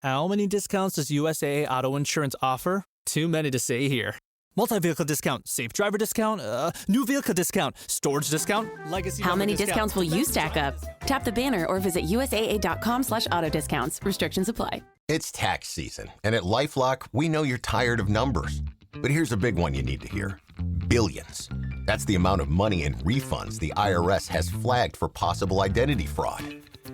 How many discounts does USAA Auto Insurance offer? Too many to say here. Multi-vehicle discount, safe driver discount, new vehicle discount, storage discount, legacy. How many discounts will you stack up? Tap the banner or visit usaa.com/auto discounts. Restrictions apply. It's tax season, and at LifeLock, we know you're tired of numbers. But here's a big one you need to hear. Billions. That's the amount of money in refunds the IRS has flagged for possible identity fraud.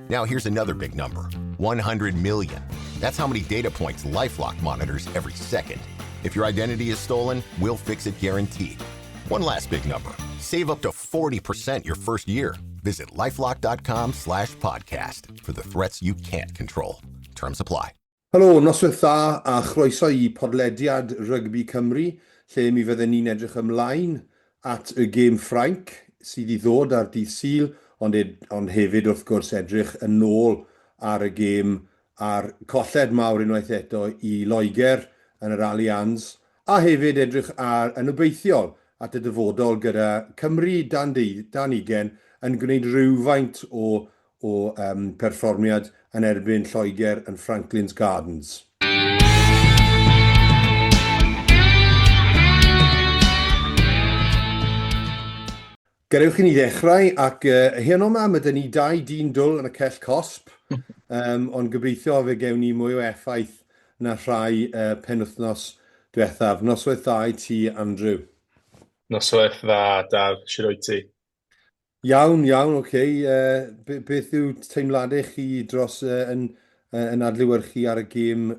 Now here's another big number, 100 million. That's how many data points LifeLock monitors every second. If your identity is stolen, we'll fix it guaranteed. One last big number, save up to 40% your first year. Visit lifelock.com/podcast for the threats you can't control. Terms apply. Helo, noswaith dda a chroeso I podlediad Rygbi Cymru, lle mi fydden ni'n edrych ymlaen at y gêm Ffrainc sydd I ddod ar dydd Sul, ond hefyd wrth gwrs edrych yn ôl ar y gêm a'r colled mawr unwaith eto I Loegr yn yr Allianz, a hefyd edrych ar yn obeithiol at y dyfodol gyda Cymru dan ugain yn gwneud rhywfaint o perfformiad yn erbyn Loegr yn Franklin's Gardens. Gadewch I ni ddechrau ac hyn o'ma mae dyn ni 2 dyn dwl yn y cell cosp, ond gobeithio fe gewn ni mwy o effaith na rhai penwythnos diwethaf. Noswaith dda I ti, Andrew. Noswaith dda, Daf, sy'n oed ti? Iawn, oce. Beth yw teimladau chi dros yn adlewyrchu ar y gêm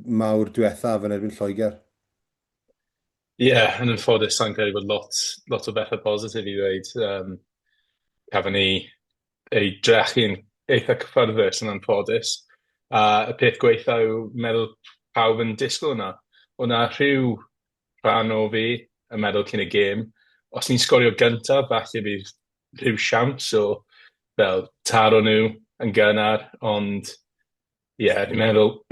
mawr diwethaf yn erbyn Loegr? Yn ffodus, sa'n credu bod lot o bethau positif I ddweud. Cafon ni ei drechu'n eitha cyfforddus yn anffodus. Y peth gweitha yw meddwl pawb yn disgwyl yna. O'na rhyw rhan o fi yn meddwl cyn y gêm. Os ni'n sgorio gyntaf, falle bydd rhyw siawns o fel taro nhw yn gynnar, ond fi'n meddwl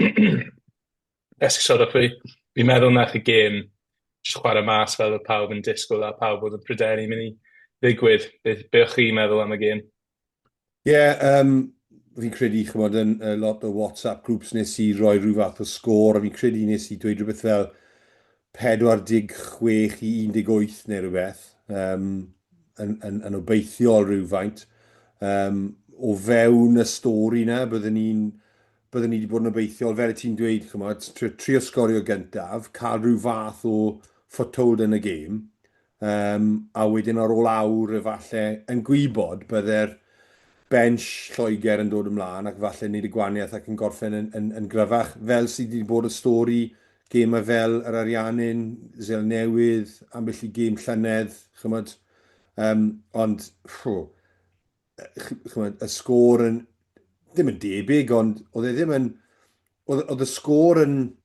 esgusodwch fi. Fi'n meddwl nath y gêm jyst chwarae mas fel y pawb yn disgwyl a pawb bod yn pryderu mynd I ddigwydd. Beth chi'n meddwl am y gêm? Fi'n credu chymod yn lot o WhatsApp groups nes I roi rhyw fath o sgôr, a fi'n credu nes I dweud rhywbeth fel 46 I 18 neu rhywbeth, yn obeithiol rhywfaint. O fewn y stori na, bydden ni wedi bod yn obeithiol, fel ti'n dweud, chymod, trio sgorio gyntaf, cael rhyw fath o foothold yn y gêm, a wedyn ar ôl awr efallai yn gwybod bydde'r bench Loegr yn dod ymlaen ac falle wneud y gwaniaeth ac yn gorffen yn gryfach, fel sydd wedi bod y stori gêm fel yr Ariannin, Zel Newydd, ambell I gêm llynedd, chymod, ond chymod, y sgôr yn ddim yn debyg, ond oedd y sgôr yn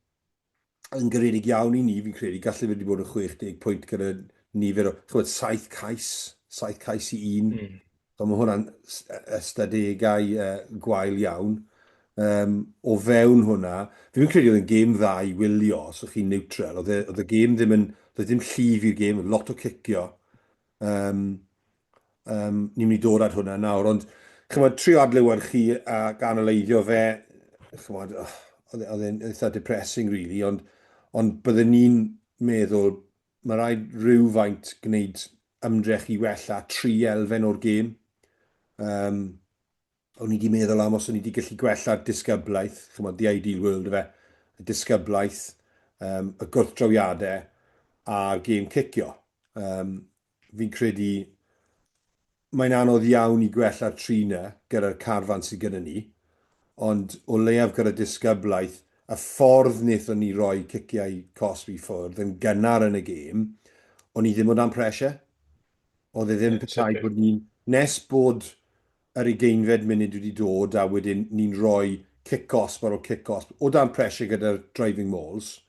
garedig iawn I ni, fi'n credu, gallu wedi bod yn 60 pwynt gyda nifer o, chymod, 7 cais I 1. So mae hwnna'n ystadegau gwael iawn. O fewn hwnna, fi'n credu oedd yn gêm dda I wylio, os o'ch chi'n neutral. Oedd y gêm ddim llif i'r gêm, lot o cicio. Ni'n mynd I dod at hwnna nawr, ond chymod, trio adlewyrchu a ganolleiddio fe, chymod, oedd e'n eitha depressing, really, ond byddwn ni'n meddwl, mae rhaid rhywfaint gwneud ymdrech I wella 3 elfen o'r gêm. O'n I wedi meddwl am os o'n I wedi gallu gwella'r disgyblaeth, chymod, the ideal world of y disgyblaeth, y gwrthdrawiadau a'r gêm cicio. Fi'n credu mae'n anodd iawn I gwella'r 3 na gyda'r carfan sydd gyda ni, ond o leiaf gyda'r disgyblaeth, y ffordd wnaethon ni roi ciciau cosb I ffwrdd yn gynnar yn y gêm, o'n I ddim o dan pressure. Oedd e ddim petai bod ni'n, nes bod yr 20 munud wedi dod a wedyn ni'n rhoi kick-cosp ar ôl kick-cosp o dan pressure gyda'r driving mauls.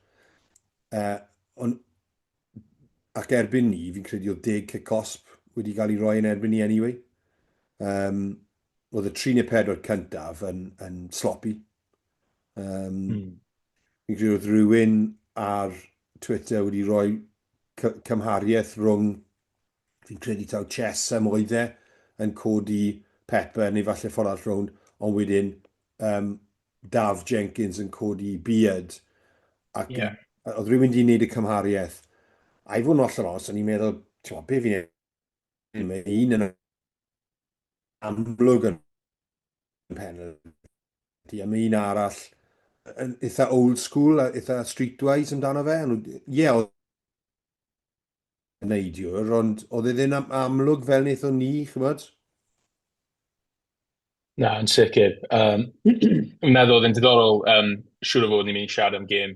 Ac erbyn ni, fi'n credu oedd 10 kick-cosp wedi cael ei roi yn erbyn ni anyway. Oedd y 3 neu 4 cyntaf yn sloppy. Fi'n credu oedd rhywun ar Twitter wedi rhoi cymhariaeth rhwng, fi'n credu taw Chesham oedd yn codi Pepper neu falle ffordd all rownd, ond wedyn Daf Jenkins yn codi beard ac Yeah. oedd rhywun wedi gwneud y cymhariaeth. A i fod yn oll os, o'n i'n meddwl, be fi'n ei mae un yn amlwg yn penalty, a mae un arall yn eitha old school, a eitha streetwise amdano fe. Ie, oedd yn neidiwr, ond oedd e ddim amlwg fel wnaethon ni, chymod? Na, yn sicr. Yn meddwl oedd yn diddorol, siŵr o fod ni'n mynd i siarad am gêm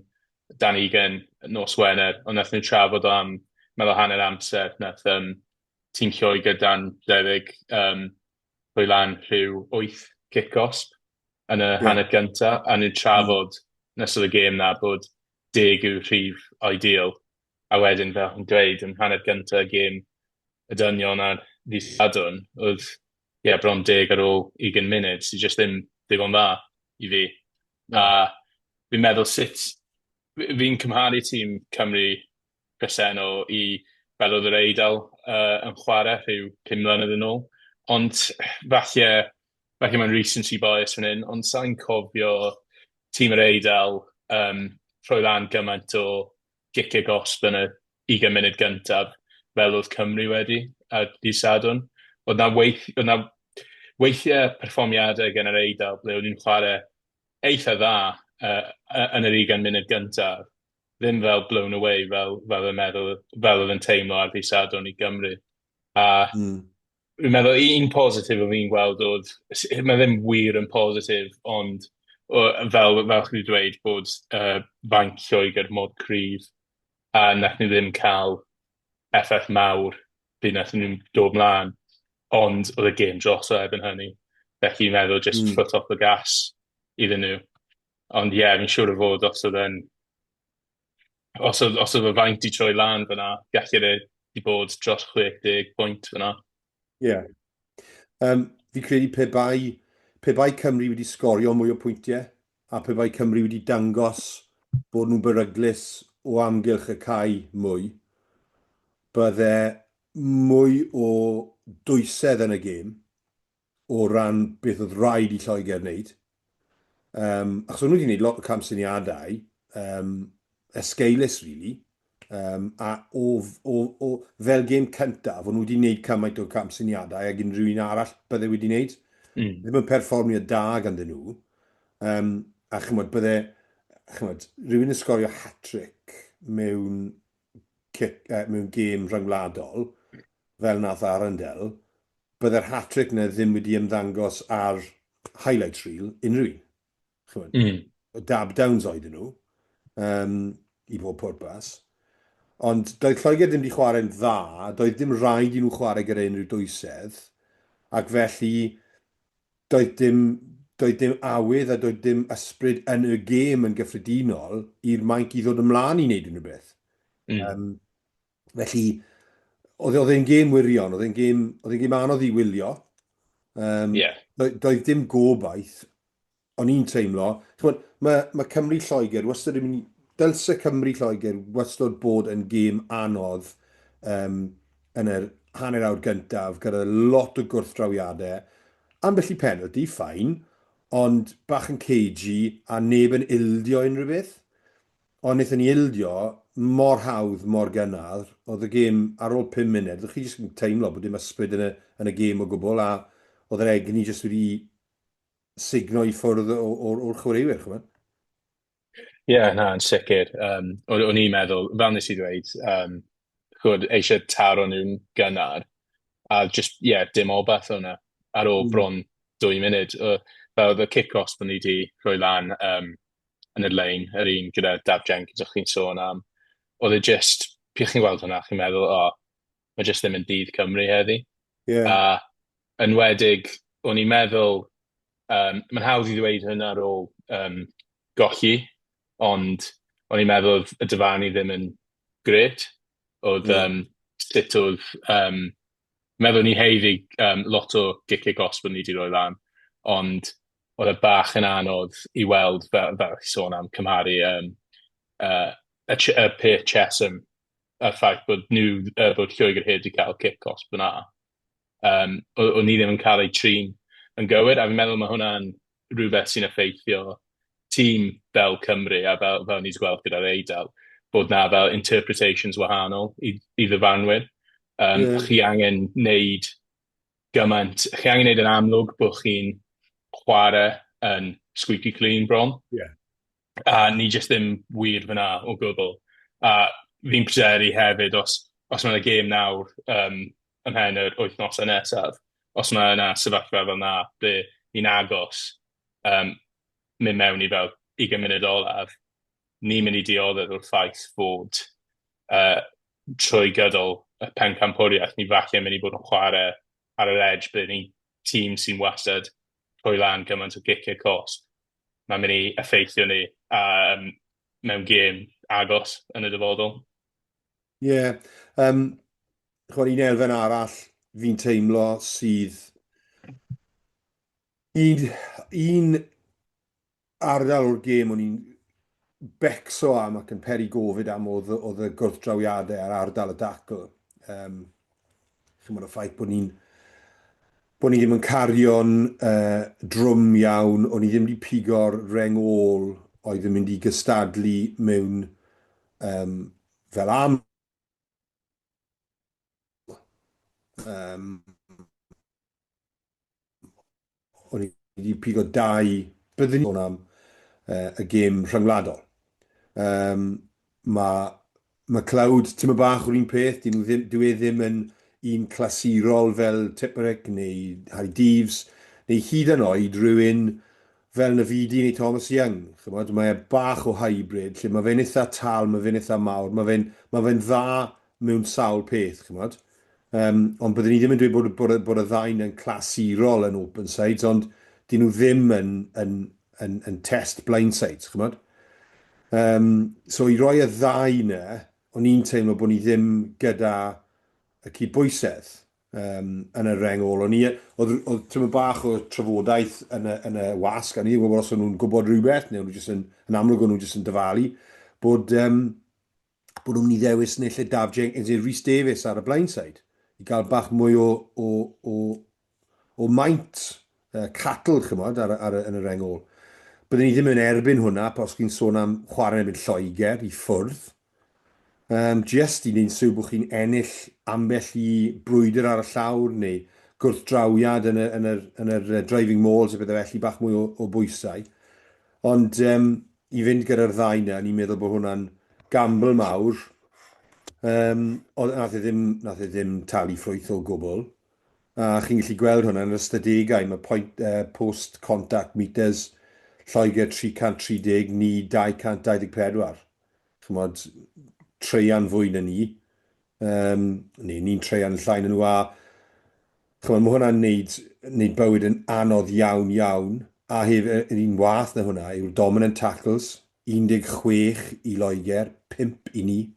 dan ugain nos Wener, ond nath nhw trafod am meddwl hanner amser, nath tîm Lloegr dan Dafydd rhoi lan rhyw 8 kick-osp yn y hanner gynta, a nhw'n trafod nes oedd y gêm na bod 10 yw'r rhif ideal, a wedyn fel yn dweud yn hanner gynta y gêm y dynion a'r ddydd Sadwrn, oedd bron 10 ar ôl 20 munud, sy'n just ddim digon dda i fi. A fi'n meddwl fi'n cymharu tîm Cymru presennol i fel oedd yr Eidal yn chwarae rhyw 5 mlynedd yn ôl. Ond falle mae'n recency bias fan hyn, ond sa'n cofio tîm yr Eidal rhoi lan gymaint o gicio gosb yn y 20 munud gyntaf fel oedd Cymru wedi a dydd Sadwrn. Oedd na weithiau perfformiadau gen yr Eidal ble oedd nhw'n chwarae eitha dda yn yr 20 munud gyntaf, ddim fel blown away fel oedd yn teimlo ar ddydd Sadwrn i Gymru. A fi'n meddwl un positif o fi'n gweld oedd, mae ddim wir yn positif, ond fel chi wedi dweud bod faint Lloegr mod cryf a nath ni ddim cael effaith mawr pryd nath nhw'n dod mlaen, ond oedd y gêm dros o erbyn hynny. Felly i'n meddwl just foot off the gas iddyn nhw. Ond fi'n siŵr o fod os oedd y faint i troi lan fyna, gallu di bod dros 60 pwynt fyna. Ie. Fi credu pe bai Cymru wedi sgorio mwy o pwyntiau, a pe bai Cymru wedi dangos bod nhw'n beryglus o amgylch y cae mwy, bydde mwy o dwysedd yn y gêm o ran beth oedd rhaid i Lloegr wneud. Achos o'n nhw wedi gwneud lot o camsyniadau, esgeilus, really. A fel gêm cyntaf, o'n nhw wedi gwneud cymaint o camsyniadau ac unrhyw un arall bydde wedi gwneud. Ddim yn perfformio da ganddyn nhw. A rhywun yn sgorio hat-trick mewn gêm rhyngwladol, fel nath Arundel, bydde'r hat-trick na ddim wedi ymddangos ar highlight reel unrhyw un. Dab downs oedden nhw, i bob pwrpas. Ond doedd Lloegr ddim wedi chwarae'n dda, doedd ddim rhaid i nhw chwarae gyda unrhyw dwysedd, ac felly doedd dim awydd a doedd dim ysbryd yn y gêm yn gyffredinol i'r maint i ddod ymlaen i wneud unrhyw beth. Felly, oedd e'n gêm wirion, oedd e'n gêm anodd i wylio. Doedd dim gobaith, o'n i'n teimlo. Mae Cymru Lloegr wastad yn mynd, dylse Cymru Lloegr wastad bod yn gêm anodd yn yr hanner awr gyntaf, gyda lot o gwrthdrawiadau. Ambell i penalty, ffain, ond bach yn cagey a neb yn ildio unrhyw beth. Ond wnaethon ni ildio mor hawdd, mor gynnar, oedd y gêm ar ôl 5 munud, ddech chi jyst yn teimlo bod dim ysbryd yn y gêm o gwbl, a oedd yr egni jyst wedi signo i ffwrdd o'r chwaraewyr, chymryd? Na, yn sicr. O'n i'n meddwl, fel nes i ddweud, eisiau taro nhw'n gynnar, a just, dim obaith o'na, ar ôl bron 2 munud. Fel oedd y kick-offs bod ni wedi rhoi lan yn y lein, yr un gyda Dafydd Jenkins o'ch chi'n sôn am. Oedd e just, pych chi'n gweld hwnna, chi'n meddwl, mae just ddim yn dydd Cymru heddi. A yn wedig, o'n i'n meddwl, mae'n hawdd i ddweud hynna ar ôl golli, ond o'n i'n meddwl oedd y dyfarnu ddim yn gret. Oedd sut oedd, meddwl ni heiddi lot o gicio gosb bod ni wedi rhoi lan, ond oedd y bach yn anodd i weld, fel chi sôn am, cymharu y peth Chesham, y ffaith bod Lloegr heb wedi cael kick-offs fyna. O'n ni ddim yn cael ei trin yn gywir, a fi'n meddwl mae hwnna'n rhywbeth sy'n effeithio tîm fel Cymru a fel ni'n gweld gyda'r Eidal, bod na fel interpretations wahanol i ddyfanwyr. Chi angen neud gymaint, chi angen neud yn amlwg bod chi'n chwarae yn squeaky clean bron. A ni jyst ddim wir fyna o gwbl. A fi'n pryderu hefyd os mae'n y gêm nawr ymhen yr wythnosau nesaf, os mae yna sefyllfa fel na, ble ni'n agos mynd mewn i fel 20 munud olaf, ni'n mynd i dioddedd o'r ffaith fod trwy gydol y pencampwriaeth, ni falle mynd i bod yn chwarae ar yr edge, ble ni'n tîm sy'n wastad trwy lan gymaint o giciau cost. Mae'n mynd i effeithio ni mewn gêm agos yn y dyfodol. Ie. Un elfen arall fi'n teimlo sydd un ardal o'r gêm o'n i'n becso am ac yn peri gofid am oedd y gwrthdrawiadau ar ardal y dacl. Chymod y ffaith bod ni ddim yn cario'n drwm iawn, o'n i ddim wedi pigo'r reng ôl oedd yn mynd i gystadlu mewn fel am. O'n i wedi pigo 2 byddwn ni am y gêm rhyngwladol. Mae Colled tîm bach o'r un peth, dwi ddim yn un clasurol fel Tiperick neu Harry Deeves, neu hyd yn oed rhywun fel Nafidi neu Thomas Young. Mae bach o hybrid, lle mae fe'n eitha tal, mae fe'n eitha mawr, mae fe'n dda mewn sawl peth, chymod. Ond byddwn ni ddim yn dweud bod y ddau'n yn clasurol yn open sides, ond dyn nhw ddim yn test blind sides, chymod. So i roi y ddau yna, o'n i'n teimlo bod ni ddim gyda y cydbwysedd yn y reng ôl. Oedd tîm bach o trafodaeth yn y wasg, a ni ddim yn gwybod os o'n nhw'n gwybod rhywbeth, neu yn amlwg o'n nhw jyst yn dyfalu, bod nhw'n mynd i ddewis neu lle Daf Jenkins neu Rhys Davies ar y blind side, i gael bach mwy o maint catl, chymod, yn y reng ôl. Byddwn ni ddim yn erbyn hwnna, os chi'n sôn am chwarae erbyn Loegr i ffwrdd. Just i ni'n sŵ bod chi'n ennill ambell i brwydr ar y llawr, neu gwrthdrawiad yn yr driving mauls, y bydde felly bach mwy o bwysau. Ond i fynd gyda'r ddau na, ni'n meddwl bod hwnna'n gamble mawr. Nath e ddim talu ffrwyth o gwbl. A chi'n gallu gweld hwnna yn ystadegau, mae post-contact meters Loegr 330, ni 224. Chymod, treian fwy na ni. Neu ni'n treian llai na nhw. Chymod, mae hwnna'n neud bywyd yn anodd iawn. A hefyd, un wath na hwnna yw'r dominant tackles. 16 i Loegr, 5 i ni.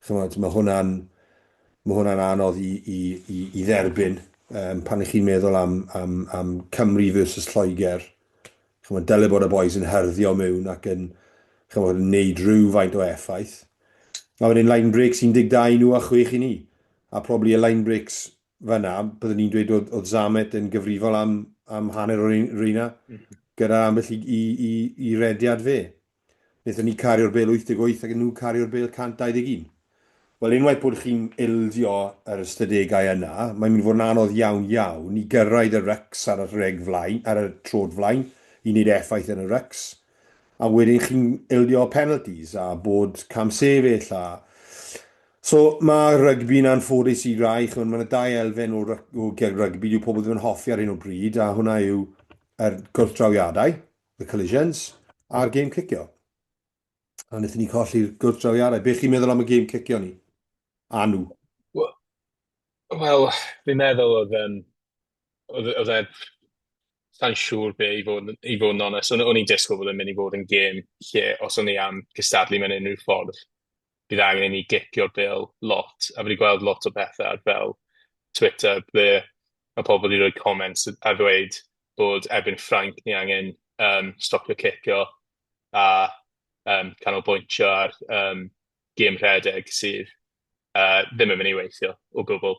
Chymod, mae hwnna'n anodd i dderbyn pan ych chi'n meddwl am Cymru versus Loegr. Chymod, dyle bod y boys yn hyrddio mewn ac yn neud rhywfaint o effaith. A wedyn line breaks 12 nhw a 6 i ni. A probably y line breaks fyna, byddwn ni'n dweud oedd Zamet yn gyfrifol am hanner o'r reina, gyda ambell i rediad fe. Wnaethon ni cario'r bel 88 ac nhw cario'r bel 121. Wel, unwaith bod chi'n ildio yr ystadegau yna, mae'n mynd i fod yn anodd iawn i gyrraedd y rycs ar y trod flaen, i wneud effaith yn y rycs. A wedyn chi'n ildio penalties a bod cam sefyll a... So mae rygbi'n anffodus i rai, mae'n y 2 elfen o rygbi, yw pobl ddim yn hoffi ar un o bryd, a hwnna yw yr gwrthdrawiadau, the collisions, a'r gêm cicio. A wnaethon ni colli'r gwrthdrawiadau. Be chi'n meddwl am y gêm cicio ni? A nhw? Wel, fi'n meddwl oedd sa'n siŵr be i fod yn onest. O'n i'n disgwyl bod yn mynd i fod yn gêm lle os o'n i am gystadlu mewn unrhyw ffordd, bydd angen i ni gicio'r bil lot. A fi wedi gweld lot o bethau fel Twitter, ble mae pobl wedi rhoi comments a ddweud bod erbyn Ffrainc ni angen stopio cicio a canolbwyntio ar gêm rhedeg sydd ddim yn mynd i weithio o gwbl.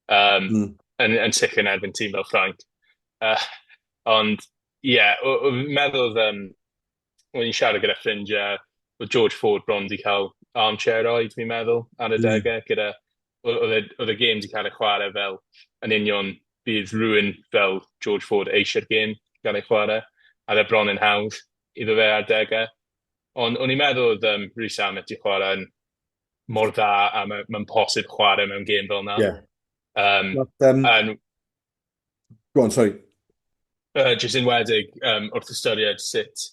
Yn sicr yn erbyn tîm fel Ffrainc. Ond, ie, fi'n meddwl o'n i'n siarad gyda ffrindiau, oedd George Ford bron wedi cael armchair oed, fi'n meddwl, ar y degau, oedd y gêm wedi cael ei chwarae fel yn union bydd rhywun fel George Ford eisiau'r gêm gael ei chwarae, a oedd e bron yn hawdd iddo fe ar degau. Ond o'n i'n meddwl oedd Rhys Amet wedi chwarae yn mor dda a mae'n posib chwarae mewn gêm fel yna. Yeah. And Go on, sorry. Jyst yn wedig wrth ystyried sut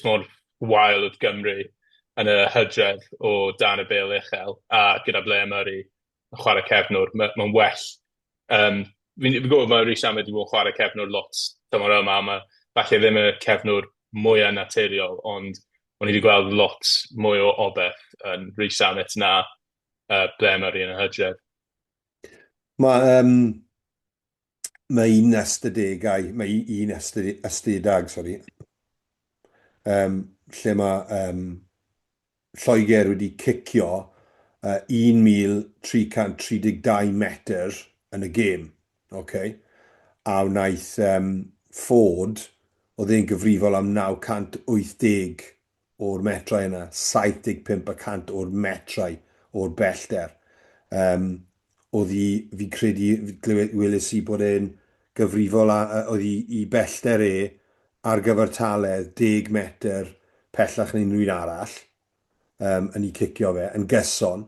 mor wael oedd Gymru yn y hydref o dan y bêl uchel a gyda Blair Murray yn chwarae cefnwr, mae'n well. Fi'n gwybod mae Rhys Amet wedi bod yn chwarae cefnwr lot tymor yma, falle ddim y cefnwr mwyaf naturiol, ond o'n i wedi gweld lot mwy o obeth yn Rhys Amet na Blair Murray yn y hydref. Mae un ystadegau, mae un ystedag, sori, lle mae Loegr wedi cicio 1,332 metr yn y gêm, okay? A wnaeth Ford, oedd e'n gyfrifol am 980 o'r metrau yna, 75% o'r metrau o'r bellter. Oedd fi credu, welys i bod e'n gyfrifol oedd i bellter ar gyfer taledd 10 metr pellach na unrhyw un arall yn ei cicio fe, yn gyson.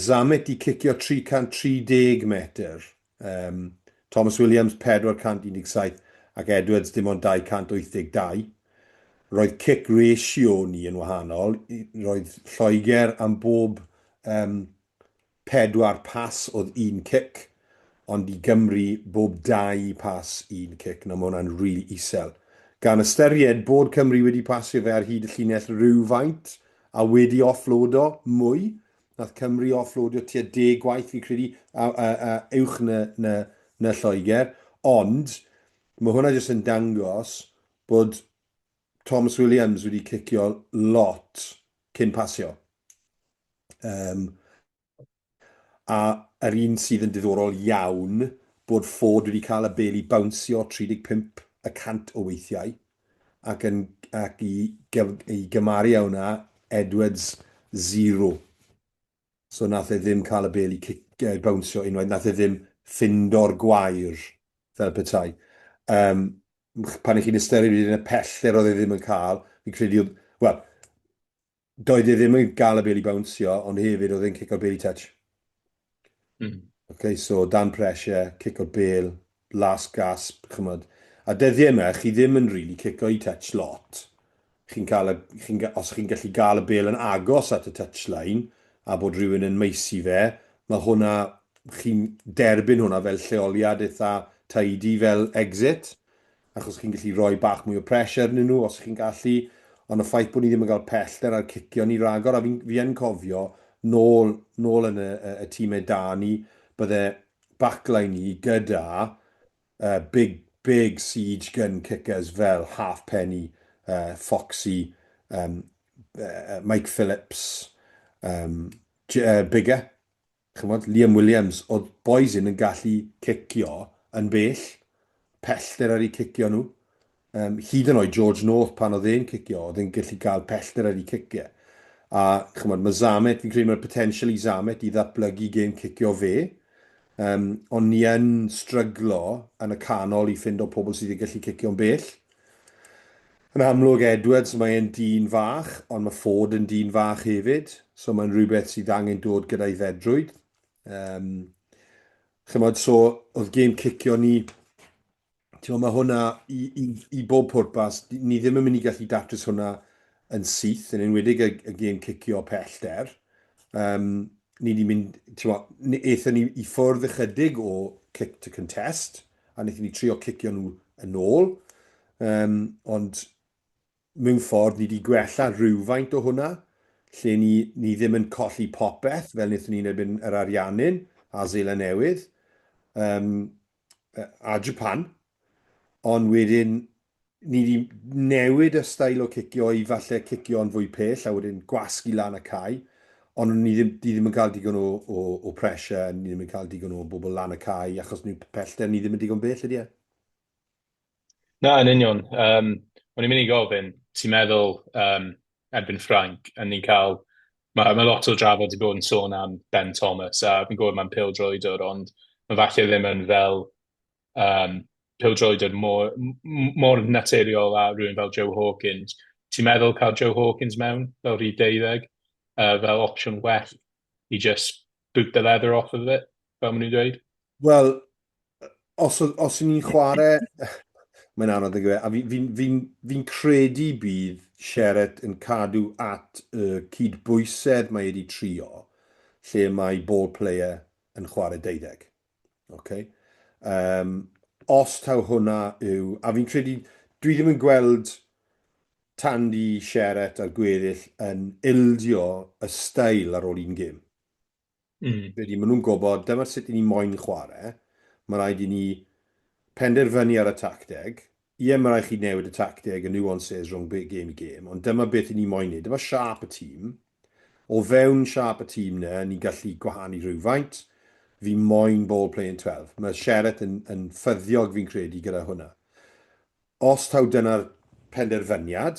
Zamet i cicio 330 metr, Thomas Williams 417 ac Edwards dim ond 282. Roedd kick ratio ni yn wahanol, roedd Loegr am bob 4 pas oedd 1 kick, ond i Gymru bob 2 pas 1 kick, na mae hwnna'n rili isel. Gan ystyried bod Cymru wedi pasio fe ar hyd y llinell rhywfaint a wedi offloado mwy, nath Cymru offloadio tua 10 gwaith fi credu uwch na Loegr, ond mae hwnna jyst yn dangos bod Thomas Williams wedi cicio lot cyn pasio. A yr un sydd yn diddorol iawn bod Ford wedi cael y bêl i bawnsio 35% o weithiau ac i gymaru â hwnna Edwards 0. So nath e ddim cael y bêl i bawnsio unwaith, nath e ddim ffindo'r gwair fel petai. Pan i chi'n ystyried wedyn y pellter oedd e ddim yn cael, fi'n credu, wel, doedd e ddim yn cael y bêl i bawnsio, ond hefyd oedd e'n cic o'r bêl i touch. Okay, so dan pressure, cic o'r bêl, last gasp, chymod. A dyddiau yma, chi ddim yn really cico i touch lot. Os chi'n gallu gael y bêl yn agos at y touchline, a bod rhywun yn meisi fe, mae hwnna, chi'n derbyn hwnna fel lleoliad eitha tidy fel exit, achos chi'n gallu rhoi bach mwy o pressure yn nhw, os chi'n gallu, ond y ffaith bod ni ddim yn cael pellter ar cicio ni ragor, a fi yn cofio, nôl yn y tîmau da ni, bydde backline ni gyda big siege gun kickers fel Halfpenny, Foxy, Mike Phillips, Bigger, Liam Williams, oedd boys yn gallu cicio yn bell, pellter ar ei cicio nhw. Hyd yn oed George North pan oedd e'n cicio, oedd e'n gallu cael pellter ar ei cicio. A mae Zamet, fi'n credu mae'r potential i Zamet i ddatblygu gêm cicio fe, ond ni yn stryglo yn y canol i ffind o pobl sydd wedi gallu cicio'n bell. Yn amlwg Edwards, mae'n dyn fach, ond mae Ford yn dyn fach hefyd, so mae'n rhywbeth sydd angen dod gyda'i fedrwyd. So oedd gêm cicio ni, mae hwnna i bob pwrpas, ni ddim yn mynd i gallu datrys hwnna yn syth, yn enwedig y gêm cicio pellter. Ni wedi mynd, eithon ni i ffwrdd ychydig o kick to contest, a wnaethon ni trio cicio nhw yn ôl. Ond mewn ffordd, ni wedi gwella rhywfaint o hwnna, lle ni ddim yn colli popeth, fel wnaethon ni'n erbyn yr Ariannin a Seland Newydd, a Japan. Ond wedyn, ni wedi newid y stael o cicio i falle cicio yn fwy pell, a wedyn gwasgu lan y cae, ond ni ddim yn cael digon o pressure, ni ddim yn cael digon o bobl lan y cae, achos ni pellter ni ddim yn digon bell ydy e. Na, yn union. o'n i'n mynd i gofyn, ti'n meddwl erbyn Ffrainc, a ni'n cael, mae lot o drafod wedi bod yn sôn am Ben Thomas, a fi'n gwybod mae'n pêl-droedwr, ond mae falle ddim yn fel pêl-droedwr mor naturiol a rhywun fel Joe Hawkins. Ti'n meddwl cael Joe Hawkins mewn fel rhif 12, fel opsiwn well i just boot the leather off of it, fel maen nhw'n dweud? Wel, os ni'n chwarae, mae'n anodd yn gwybod, a fi'n credu bydd Sheret yn cadw at y cydbwysedd mae wedi trio, lle mae ball player yn chwarae 12. Okay? Os taw hwnna yw, a fi'n credu, dwi ddim yn gweld Tandy, Sheret a'r gweddill yn ildio y steil ar ôl un gêm. Fyddi, maen nhw'n gwybod, dyma sut i ni moyn chwarae, mae rhaid i ni penderfynu ar y tacteg. Ie, mae rhaid chi newid y tacteg yn nuances rhwng gêm i gêm, ond dyma beth i ni moyn neud. Dyma siap y tîm. O fewn siap y tîm na, ni'n gallu gwahanu rhywfaint. Fi moyn ball playing 12. Mae Sheret yn ffyddiog fi'n credu gyda hwnna. Os taw dyna'r penderfyniad,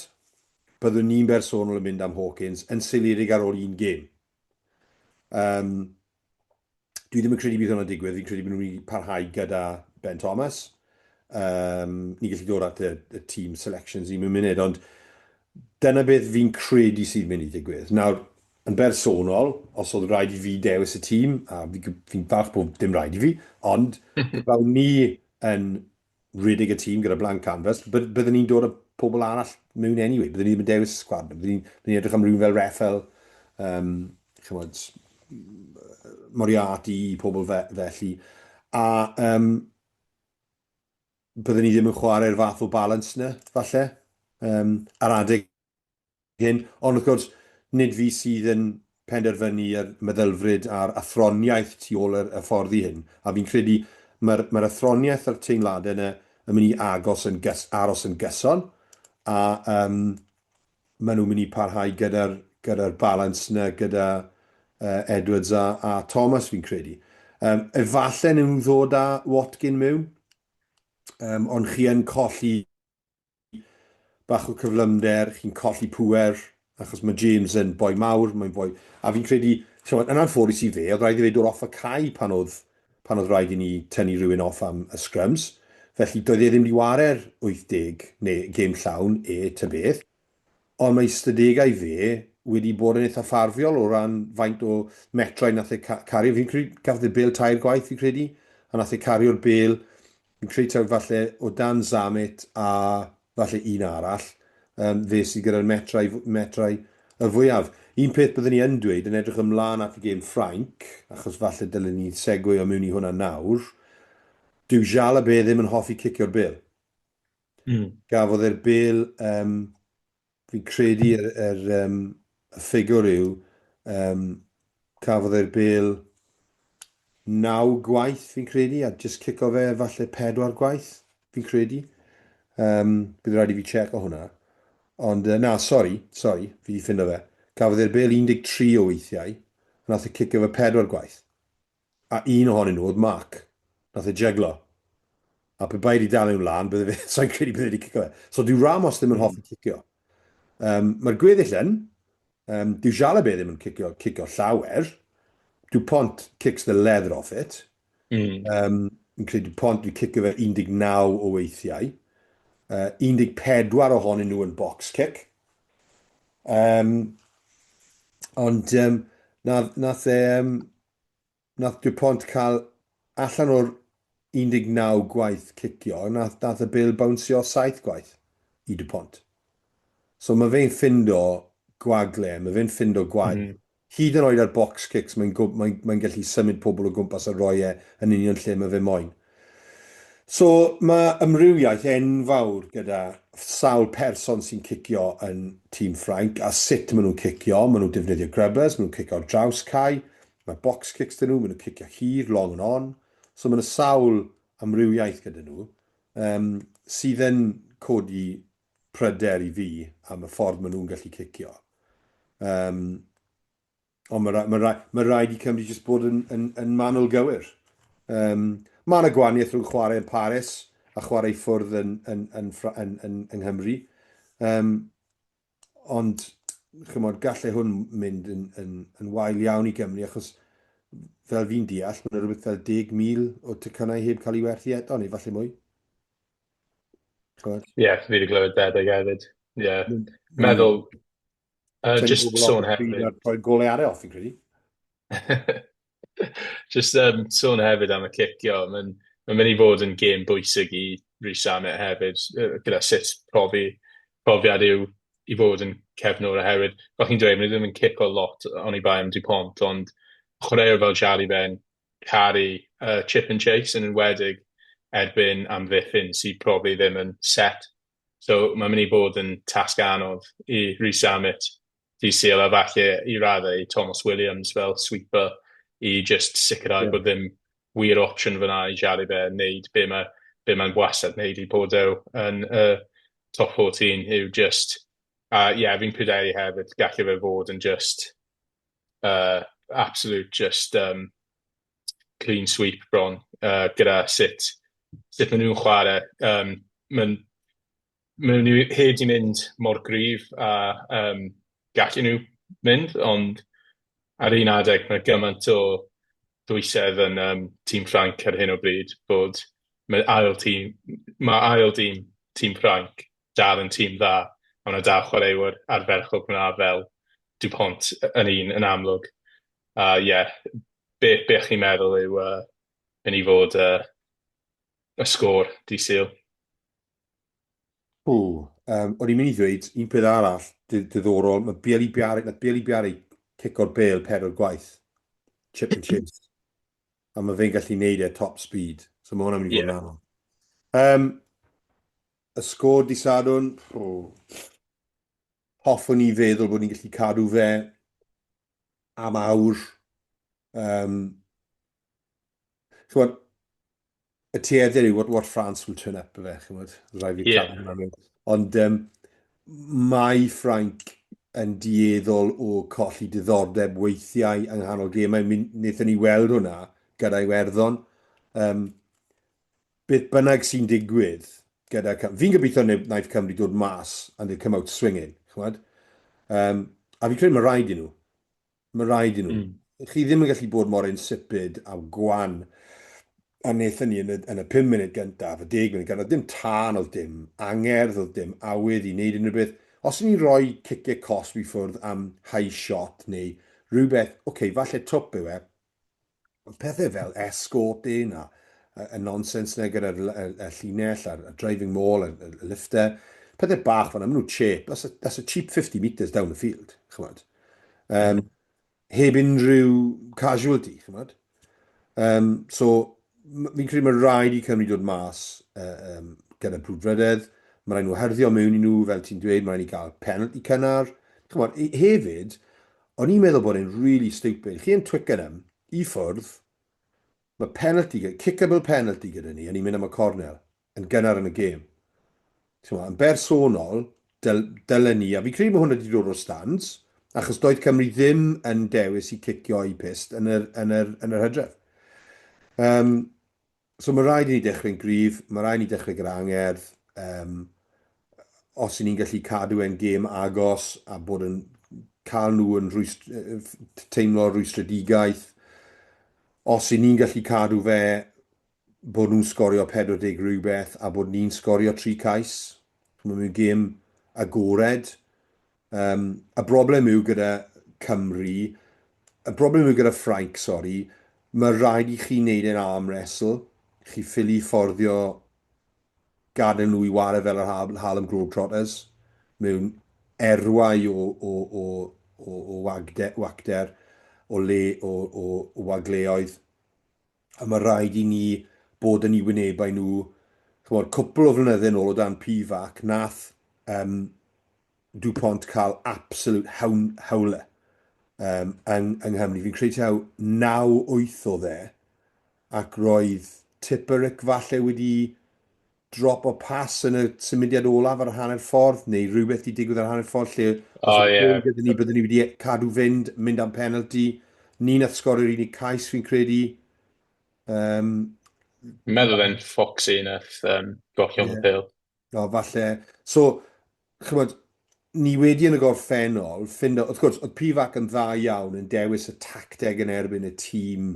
byddwn ni'n bersonol yn mynd am Hawkins yn seiliedig ar ôl un gêm. Dwi ddim yn credu bydd hwnna'n digwydd. Fi'n credu bydd nhw'n parhau gyda Ben Thomas. Ni gallu dod at y team selections i mewn munud, ond dyna beth fi'n credu sydd mynd i digwydd. Nawr, yn bersonol, os oedd rhaid i fi dewis y tîm, a fi'n falch bod dim rhaid i fi, ond byddwn ni yn rhedeg y tîm gyda blank canvas, byddwn ni'n dod â pobl arall mewn anyway. Byddwn ni ddim yn dewis y sgwad. Byddwn ni'n edrych am rhywun fel Reffel, chymod, Moriarty, pobl felly. A byddwn ni ddim yn chwarae'r fath o balance na, falle, ar adeg hyn. Ond wrth gwrs, nid fi sydd yn penderfynu'r meddylfryd a'r athroniaeth tu ôl y ffordd i hyn. A fi'n credu mae'r athroniaeth a'r teimladau yna yn mynd i aros yn gyson, a maen nhw'n mynd i parhau gyda'r balance yna, gyda Edwards a Thomas fi'n credu. Efallai nhw'n ddod â Watkin mewn, ond chi yn colli bach o cyflymder, chi'n colli pwer, achos mae James yn boi mawr, mae'n boi... A fi'n credu, yn anffodus i fe, oedd rhaid i fe dod off y cae pan oedd rhaid i ni tynnu rhywun off am y scrums. Felly doedd e ddim wedi ware'r 80 neu gêm llawn ta beth, ond mae ystadegau fe wedi bod yn eitha ffafriol o ran faint o metrau nath e cario. Fi'n credu gafodd e bêl 3 gwaith fi'n credu, a nath e cario'r bêl. Fi'n credu taw falle o dan Zamet a falle un arall, fe sydd gyda'r metrau y fwyaf. Un peth byddwn ni yn dweud yn edrych ymlaen at y gêm Ffrainc, achos falle dylen ni segwe o mewn i hwnna nawr, dyw Jal a be ddim yn hoffi cicio'r bêl. Gafodd e'r bêl, fi'n credu y ffigwr yw, cafodd e'r bêl 9 gwaith fi'n credu, a just cico fe falle 4 gwaith fi'n credu. Bydd rhaid i fi check o hwnna. Ond na, sori, fi di ffindo fe. Cafodd e'r bêl 13 o weithiau, a nath e cico fe 4 gwaith. A un ohonyn nhw oedd Mark. Nath e jeglo. A pe bai di dal yn lan, bydde fe, so'n credu bydde wedi cico fe. So dyw Ramos ddim yn hoffi cicio. Mae'r gweddill yn, dyw Jalabé ddim yn cicio llawer. Dyw Pont kicks the leather off it. Yn credu Pont dwi'n cicio fe 19 o weithiau. 14 ohonyn nhw yn box kick. Ond nath dyw Pont cael allan o'r 19 gwaith cicio, nath y bil bounsio 7 gwaith i dyw Pont. So mae fe'n ffindo gwagle, mae fe'n ffindo gwaith. Hyd yn oed ar box kicks, mae'n gallu symud pobl o gwmpas a roi yn union lle mae fe moyn. So mae ymrywiaeth enfawr gyda sawl person sy'n cicio yn tîm Ffrainc, a sut maen nhw'n cicio. Maen nhw'n defnyddio grubbers, maen nhw'n cicio ar draws cae, mae box kicks dyn nhw, maen nhw'n cicio hir, long and on. So mae'n sawl ymrywiaeth gyda nhw, sydd yn codi pryder i fi am y ffordd maen nhw'n gallu cicio. Ond mae rhaid i Cymru jyst bod yn manwl gywir. Mae yna gwahaniaeth rhwng chwarae yn Paris a chwarae ffwrdd yng Nghymru. Ond, chymod, gallai hwn mynd yn wael iawn i Gymru, achos fel fi'n deall, mae'n rhywbeth fel 10,000 o tecynnau heb cael ei werthu eto, neu falle mwy. Ie, fi wedi glywed debug hefyd. Ie. Mae'n Meddwl, just sôn hefyd. hefyd. Rhoi golau arall, fi'n credu. Just sôn hefyd am y cicio, mae'n mynd i fod yn gêm bwysig i Rhys Samet hefyd, gyda sut profiad yw i fod yn cefnwr oherwydd. Fel chi'n dweud, mae'n ddim yn cico lot o'n i bai am Dupont, ond chwaraewr fel Jari Ben, caru chip and chase yn enwedig erbyn am ddiffyn sydd probably ddim yn set. So mae'n mynd i bod yn tasg anodd i Rhys Samet DCL a falle i raddau Thomas Williams fel sweeper i just sicrhau bod ddim wir opsiwn fyna i Jari Be wneud be mae'n wastad wneud i bod yn top 14 yw just fi'n pryderu hefyd gallu fe fod yn just absolute just clean sweep bron gyda sut maen nhw'n chwarae maen nhw heb di mynd mor gryf a gallu nhw mynd, ond ar un adeg mae gymaint o dwysedd yn tîm Ffrainc ar hyn o bryd bod mae ail tîm Ffrainc dal yn tîm dda, a mae dal chwaraewyr arferchol hwnna fel Dupont yn amlwg. Beth chi'n meddwl yw yn ei fod y sgôr DCL? O'n i'n mynd i ddweud, un peth arall diddorol, mae Beli Biari cico'r bel 4 gwaith, chip and chase. A mae fe'n gallu neud e top speed. So mae hwnna'n mynd i fod yn anodd. Y sgôr di Sadwn, hoffwn i feddwl bod ni'n gallu cadw fe am awr. Chymod, y tuedder yw what France will turn up fe, chymod. Rai fi cadw hwnna'n. Ond mae Ffrainc yn dieddol o colli diddordeb weithiau yng nghanol gemau. Wnaethon ni weld hwnna gyda Iwerddon. Beth bynnag sy'n digwydd gyda Cymru. Fi'n gobeithio wnaeth Cymru dod mas and they come out swinging. A fi'n credu mae rhaid i nhw. Mae rhaid i nhw. Chi ddim yn gallu bod mor insipid a gwan a wnaethon ni yn y 5 munud gyntaf, y 10 munud gyntaf, dim tan oedd dim, angerdd oedd dim, awydd i wneud unrhyw beth. Os ni'n rhoi ciciau cosb i ffwrdd am high shot neu rhywbeth, falle twp yw e, pethau fel escort yna, y nonsens yna gyda'r llinell, y driving maul, y lifter, pethau bach fan, maen nhw'n cheap, that's a cheap 50 metres down the field, chymod. Heb unrhyw casualty, chymod. So, fi'n credu mae rhaid i Cymru dod mas gyda brwdfrydedd. Mae rhaid nhw herddio mewn i nhw, fel ti'n dweud, mae rhaid i gael penalty cynnar. Chymod, hefyd, o'n i'n meddwl bod e'n really stupid. Chi yn Twickenham, i ffwrdd, mae penalty, kickable penalty gyda ni, a ni'n mynd am y cornel, yn gynnar yn y gêm. Yn bersonol, dylen ni, a fi'n credu mae hwnna wedi dod o'r stands, achos doedd Cymru ddim yn dewis i cicio i pist yn yr hydref. So mae rhaid i ni dechrau'n gryf, mae rhaid i ni dechrau gyda angerdd. Os ni'n gallu cadw e'n gêm agos a bod yn cael nhw yn teimlo rwystredigaeth. Os ni'n gallu cadw fe bod nhw'n sgorio 40 rhywbeth a bod ni'n sgorio 3 cais. Mae'n gêm agored. Y broblem yw gyda Cymru, y broblem yw gyda Ffrainc, mae rhaid i chi wneud yn arm wrestle. Chi ffili fforddio gadael nhw i wario fel yr Harlem Globetrotters mewn erwau o wagder, o wagleoedd. A mae rhaid i ni bod yn ei wynebau nhw. Cwpl o flynyddoedd nôl o dan PVAC, nath Dupont cael absolute hawle yng Nghymru. Fi'n credu taw 9-8 o dde, ac roedd Tipperick falle wedi drop o pas yn y symudiad olaf ar y hanner ffordd, neu rhywbeth i digwydd ar y hanner ffordd lle byddwn ni wedi cadw mynd am penalty. Ni'n athsgorio un i cais, fi'n credu. Meddwl fe'n Foxy nath gollio am y pêl. Falle. So, chymod, ni wedi yn y gorffennol, wrth gwrs, oedd Pifac yn dda iawn yn dewis y tacteg yn erbyn y tîm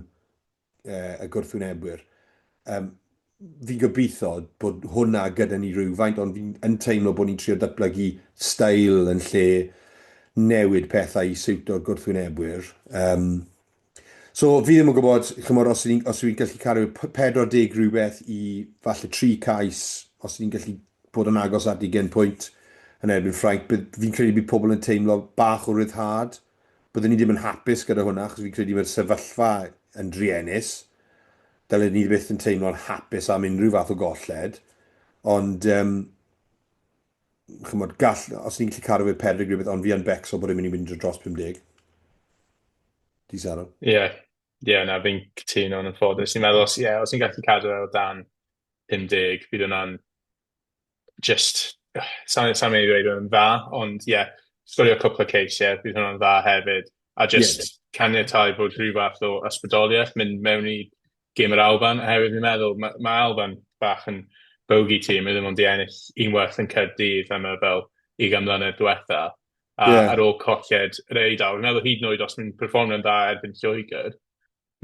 y gwrthwynebwyr. Fi'n gobeithio bod hwnna gyda ni rhywfaint, ond fi'n teimlo bod ni'n trio datblygu stael yn lle newid pethau i siwto'r gwrthwynebwyr. So fi ddim yn gwybod, chymod, os fi'n gallu cario 40 rhywbeth i falle 3 cais, os ni'n gallu bod yn agos at 20 pwynt yn erbyn Ffrainc, fi'n credu bydd pobl yn teimlo bach o ryddhad. Byddwn ni ddim yn hapus gyda hwnna, achos fi'n credu mae'r sefyllfa yn driennus. Dylen ni byth yn teimlo'n hapus am unrhyw fath o golled. Ond, chymod, os ni'n gallu cario 40 rhywbeth, ond fi yn becso bod yn mynd i dros 50. Di Saro? Ie, na, fi'n cytuno yn ffodus. Ni'n meddwl, os ni'n gallu cadw o dan 50, bydd hwnna'n just, sa'n meddwl i ddweud yn dda, ond sgorio cwpl o ceisiau, bydd hwnna'n dda hefyd. A just caniatau bod rhyw fath o ysbrydoliaeth, mynd mewn i gêm yr Alban, oherwydd fi'n meddwl, mae Alban bach yn bogey tîm, ddim ond i ennill unwaith yn Caerdydd am fel 20 mlynedd diwetha. Ar ôl colled yr Eidal. Fi'n meddwl hyd yn oed os ni'n perfformio'n dda erbyn Loegr,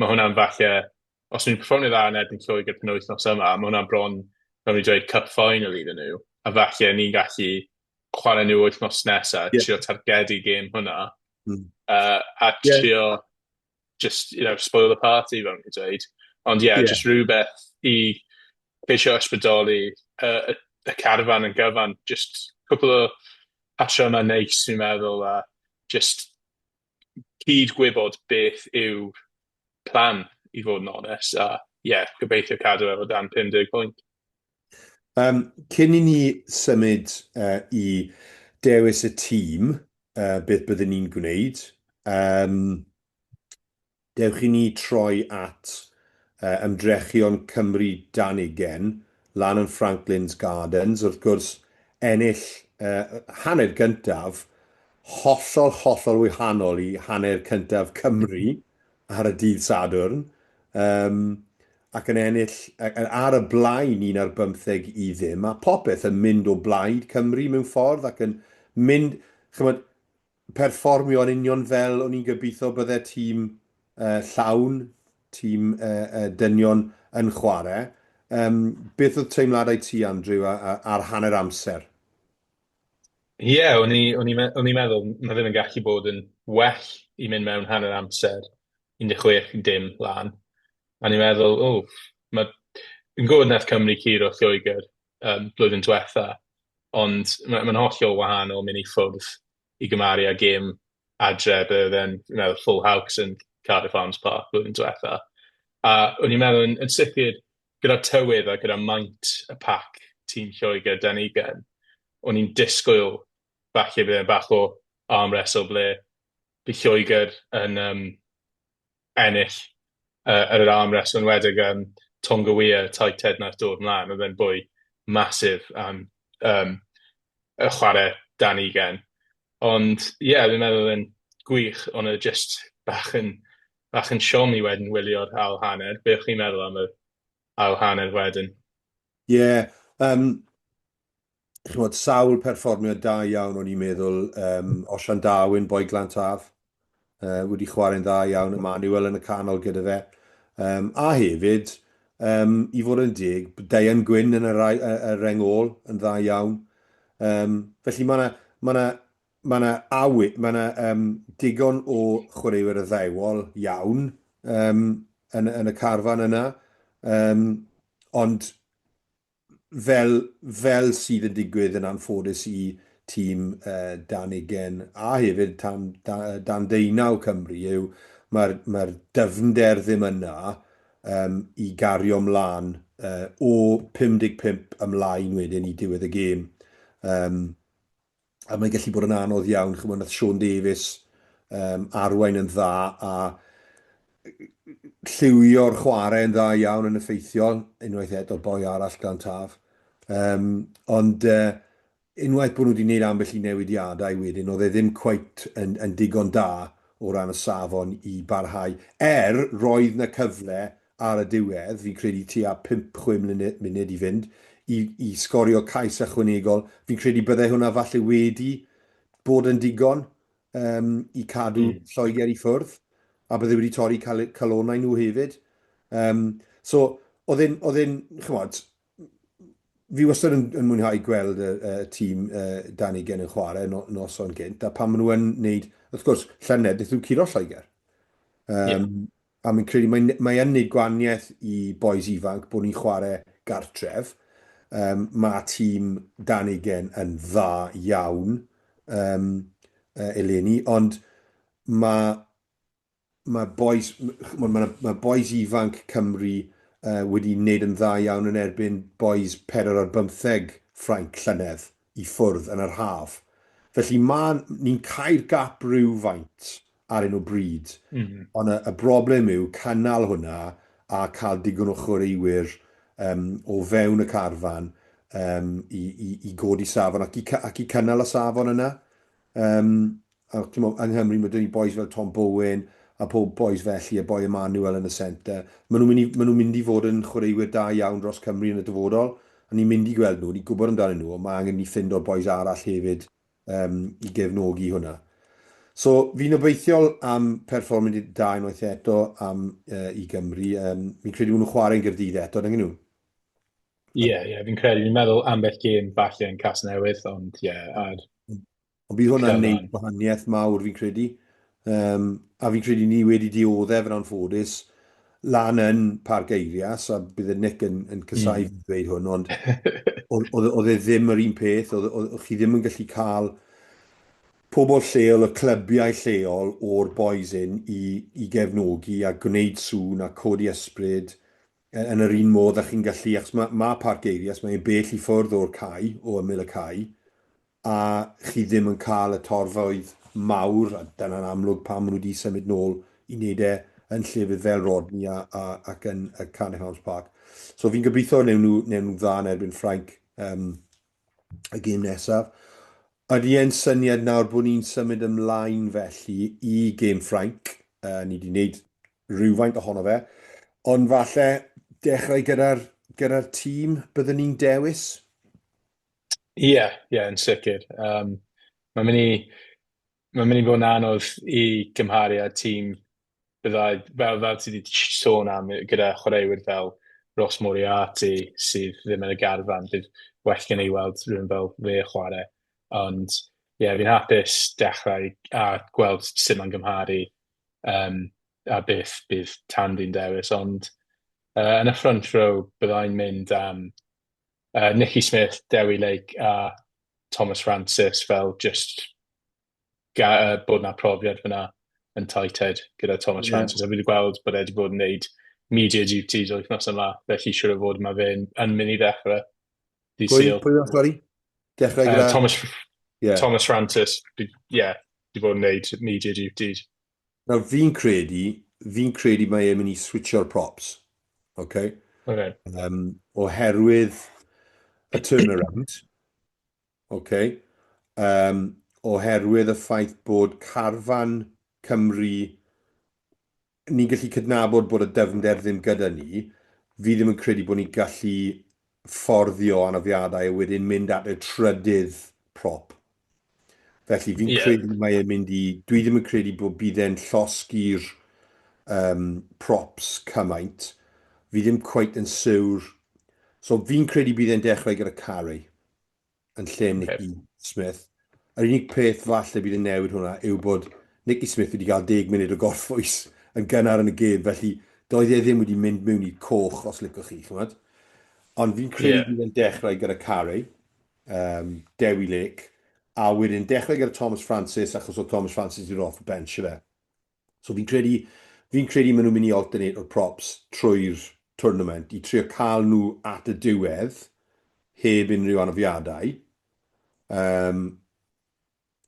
mae hwnna'n falle, os ni'n perfformio dda yn erbyn Loegr penwythnos yma, mae hwnna'n bron, fel ni'n dweud, cup final iddyn nhw. A falle ni'n gallu chwarae nhw wythnos nesaf, trio targedu gêm hwnna. A trio just, spoil the party, fel ni'n dweud. Ond just rhywbeth i geisio ysbrydoli y carfan yn gyfan, just cwpl o patrymau neis, fi'n meddwl, a just cyd gwybod beth yw plan, i fod yn onest, a gobeithio cadw efo dan 50 pwynt. Cyn i ni symud i dewis y tîm, beth byddwn ni'n gwneud, dewch i ni troi at ymdrechion Cymru dan 20 lan yn Franklin's Gardens, wrth gwrs ennill hanner gyntaf hollol wahanol i hanner cyntaf Cymru ar y dydd Sadwrn, ac yn ennill ar y blaen 11-0. A popeth yn mynd o blaid Cymru mewn ffordd ac yn mynd, chymod, perfformio yn union fel o'n i'n gobeithio bydde tîm llawn, tîm dynion yn chwarae. Beth oedd teimladau ti, Andrew, ar hanner amser? O'n i'n meddwl, mae ddim yn gallu bod yn well i mynd mewn hanner amser 16-0 lan. A ni'n meddwl, yn gwybod nath Cymru curo Loegr blwyddyn diwetha, ond mae'n hollol wahanol mynd i ffwrdd i gymaru â gêm adre bydd yn full house yn Cardiff Arms Park blwyddyn diwetha. A o'n i'n meddwl yn sicr gyda'r tywydd a gyda maint y pac tîm Loegr dan 20, o'n i'n disgwyl falle bydd bach o arm wrestle ble bydd Loegr yn ennill yr arm wrestle yn wedig Tonga tight head nath dod ymlaen, oedd e'n bwy masif am y chwarae dan 20. Ond fi'n meddwl yn gwych, ond yn just bach yn siomi wedyn wylio'r ail hanner. Beth chi'n meddwl am y ail hanner wedyn? Chymod, sawl perfformio da iawn o'n i'n meddwl. Osian Darwin, boi Glantaf, wedi chwarae'n dda iawn, Emmanuel yn y canol gyda fe. A hefyd, i fod yn dig, Deian Gwyn yn y reng ôl yn dda iawn. Felly mae digon o chwaraewyr y ddewol iawn yn y carfan yna. Ond fel sydd yn digwydd yn anffodus i tîm dan 20 a hefyd dan 19 Cymru yw mae'r dyfnder ddim yna i gario ymlaen o 55 ymlaen wedyn i diwedd y gêm. A mae'n gallu bod yn anodd iawn. Chymod, nath Sean Davies arwain yn dda a lliwio'r chwarae yn dda iawn yn effeithiol, unwaith eto boi arall Glantaf. Ond unwaith bod nhw wedi gwneud ambell i newidiadau wedyn, oedd e ddim cweit yn digon da o ran y safon i barhau. Roedd na cyfle ar y diwedd, fi'n credu tua 5-6 munud i fynd, i sgorio cais ychwanegol. Fi'n credu byddai hwnna falle wedi bod yn digon i cadw Loegr i ffwrdd, a bydde wedi torri calonau nhw hefyd. So, oedd e'n, chymod, fi wastad yn mwynhau gweld y tîm Danigen yn chwarae noson gynt, a pan maen nhw yn wneud, wrth gwrs, llynedd, wnaeth nhw curo Loegr. A mi'n credu mae yn wneud gwaniaeth i boes ifanc bod ni'n chwarae gartref. Mae tîm Danigen yn dda iawn eleni, ond mae boes ifanc Cymru wedi wneud yn dda iawn yn erbyn boes 4 ar 15 Ffrainc llynedd i ffwrdd yn yr haf. Felly ni'n cael gap rhywfaint ar un o bryd. Ond y broblem yw cynnal hwnna a cael digon o chwaraewyr o fewn y carfan i godi safon ac i cynnal y safon yna. Yng Nghymru mae dyn ni boes fel Tom Bowen a pob boes felly, a boi Emmanuel yn y centre. Maen nhw'n mynd i fod yn chwaraewyr da iawn dros Cymru yn y dyfodol, a ni'n mynd i gweld nhw, ni'n gwybod amdanyn nhw, ond mae angen ni ffind o'r boes arall hefyd i gefnogi hwnna. So, fi'n obeithiol am perfformiad da unwaith eto i Gymru. Fi'n credu nhw'n chwarae'n Gaerdydd eto, dyn nhw? Fi'n credu. Fi'n meddwl ambell gêm falle yn Casnewydd, ond Ond bydd hwnna'n neud gwahaniaeth mawr, fi'n credu. A fi'n credu ni wedi dioddef yn anffodus lan yn Parc Eirias, a bydd y Nick yn cysau fi dweud hwn, ond oedd e ddim yr un peth, oedd chi ddim yn gallu cael pobl lleol, y clybiau lleol o'r boes i gefnogi a gwneud sŵn a codi ysbryd yn yr un modd a chi'n gallu, achos mae Parc Eirias, mae'n bell i ffwrdd o'r cae, o ymyl y cae, a chi ddim yn cael y torfoedd mawr, a dyna'n amlwg pan maen nhw wedi symud nôl i wneud yn llefydd fel Rodney ac yn y Canning Park. So fi'n gobeithio newn nhw dda yn erbyn Ffrainc y gêm nesaf. Ydy e'n syniad nawr bod ni'n symud ymlaen felly i gêm Ffrainc. Ni wedi wneud rhywfaint ohono fe, ond falle dechrau gyda'r tîm byddwn ni'n dewis? Yn sicr. Mae'n mynd i fod yn anodd i gymharu â tîm byddai, fel ti wedi sôn am, gyda chwaraewyr fel Ross Moriarty sydd ddim yn y garfan, bydd well gen i weld rhywun fel fe chwarae. Ond fi'n hapus dechrau a gweld sut mae'n gymharu a beth bydd Tandy'n dewis. Ond yn y front row byddai'n mynd am Nicky Smith, Dewi Lake a Thomas Francis fel just bod na profiad fyna yn tighthead gyda Thomas Francis. A fi wedi gweld bod wedi bod yn gwneud media duties o'r wythnos yma, felly siŵr o fod mae fe yn mynd i ddechrau. Pwy sori? Dechrau gyda... Thomas Francis, wedi bod yn gwneud media duties. Nawr, fi'n credu mae e'n mynd i switcho'r props. Okay? Oherwydd y turnaround. Okay? Oherwydd y ffaith bod carfan Cymru, ni'n gallu cydnabod bod y dyfnder ddim gyda ni, fi ddim yn credu bod ni'n gallu fforddio anafiadau a wedyn mynd at y trydydd prop. Felly fi'n credu mae e'n mynd i... Dwi ddim yn credu bod bydd e'n llosgi'r props cymaint. Fi ddim cweit yn siwr. So fi'n credu bydd e'n dechrau gyda Carey yn lle Nicky Smith. Yr unig peth falle bydd yn newid hwnna yw bod Nicky Smith wedi cael 10 munud o gorffwys yn gynnar yn y gêm, felly doedd e ddim wedi mynd mewn i'r coch os licwch chi, chymod? Ond fi'n credu bydd e'n dechrau gyda Carey, Dewi Lake, a wedyn dechrau gyda Thomas Francis, achos o Thomas Francis yw'r off the bench yfe. So fi'n credu maen nhw'n mynd i alternate o'r props trwy'r tournament i trio cael nhw at y diwedd heb unrhyw anafiadau.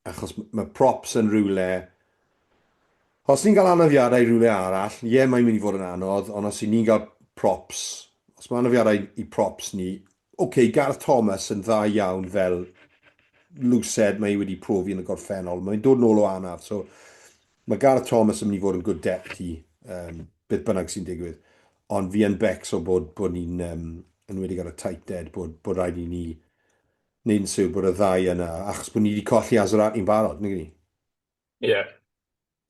Achos mae props yn rhywle... Os ni'n cael anafiadau rhywle arall, mae'n mynd i fod yn anodd, ond os ni'n cael props, os mae anafiadau i props ni, Gareth Thomas yn dda iawn fel lwsed mae wedi profi yn y gorffennol. Mae'n dod nôl o anaf, so mae Gareth Thomas yn mynd i fod yn good deputy, beth bynnag sy'n digwydd. Ond fi yn becso bod ni'n yn wedi gael y tight dead bod rhaid i ni wneud yn sy'n bod y ddau yna, achos bod ni wedi colli Azarat i'n barod, nid ni? Ie.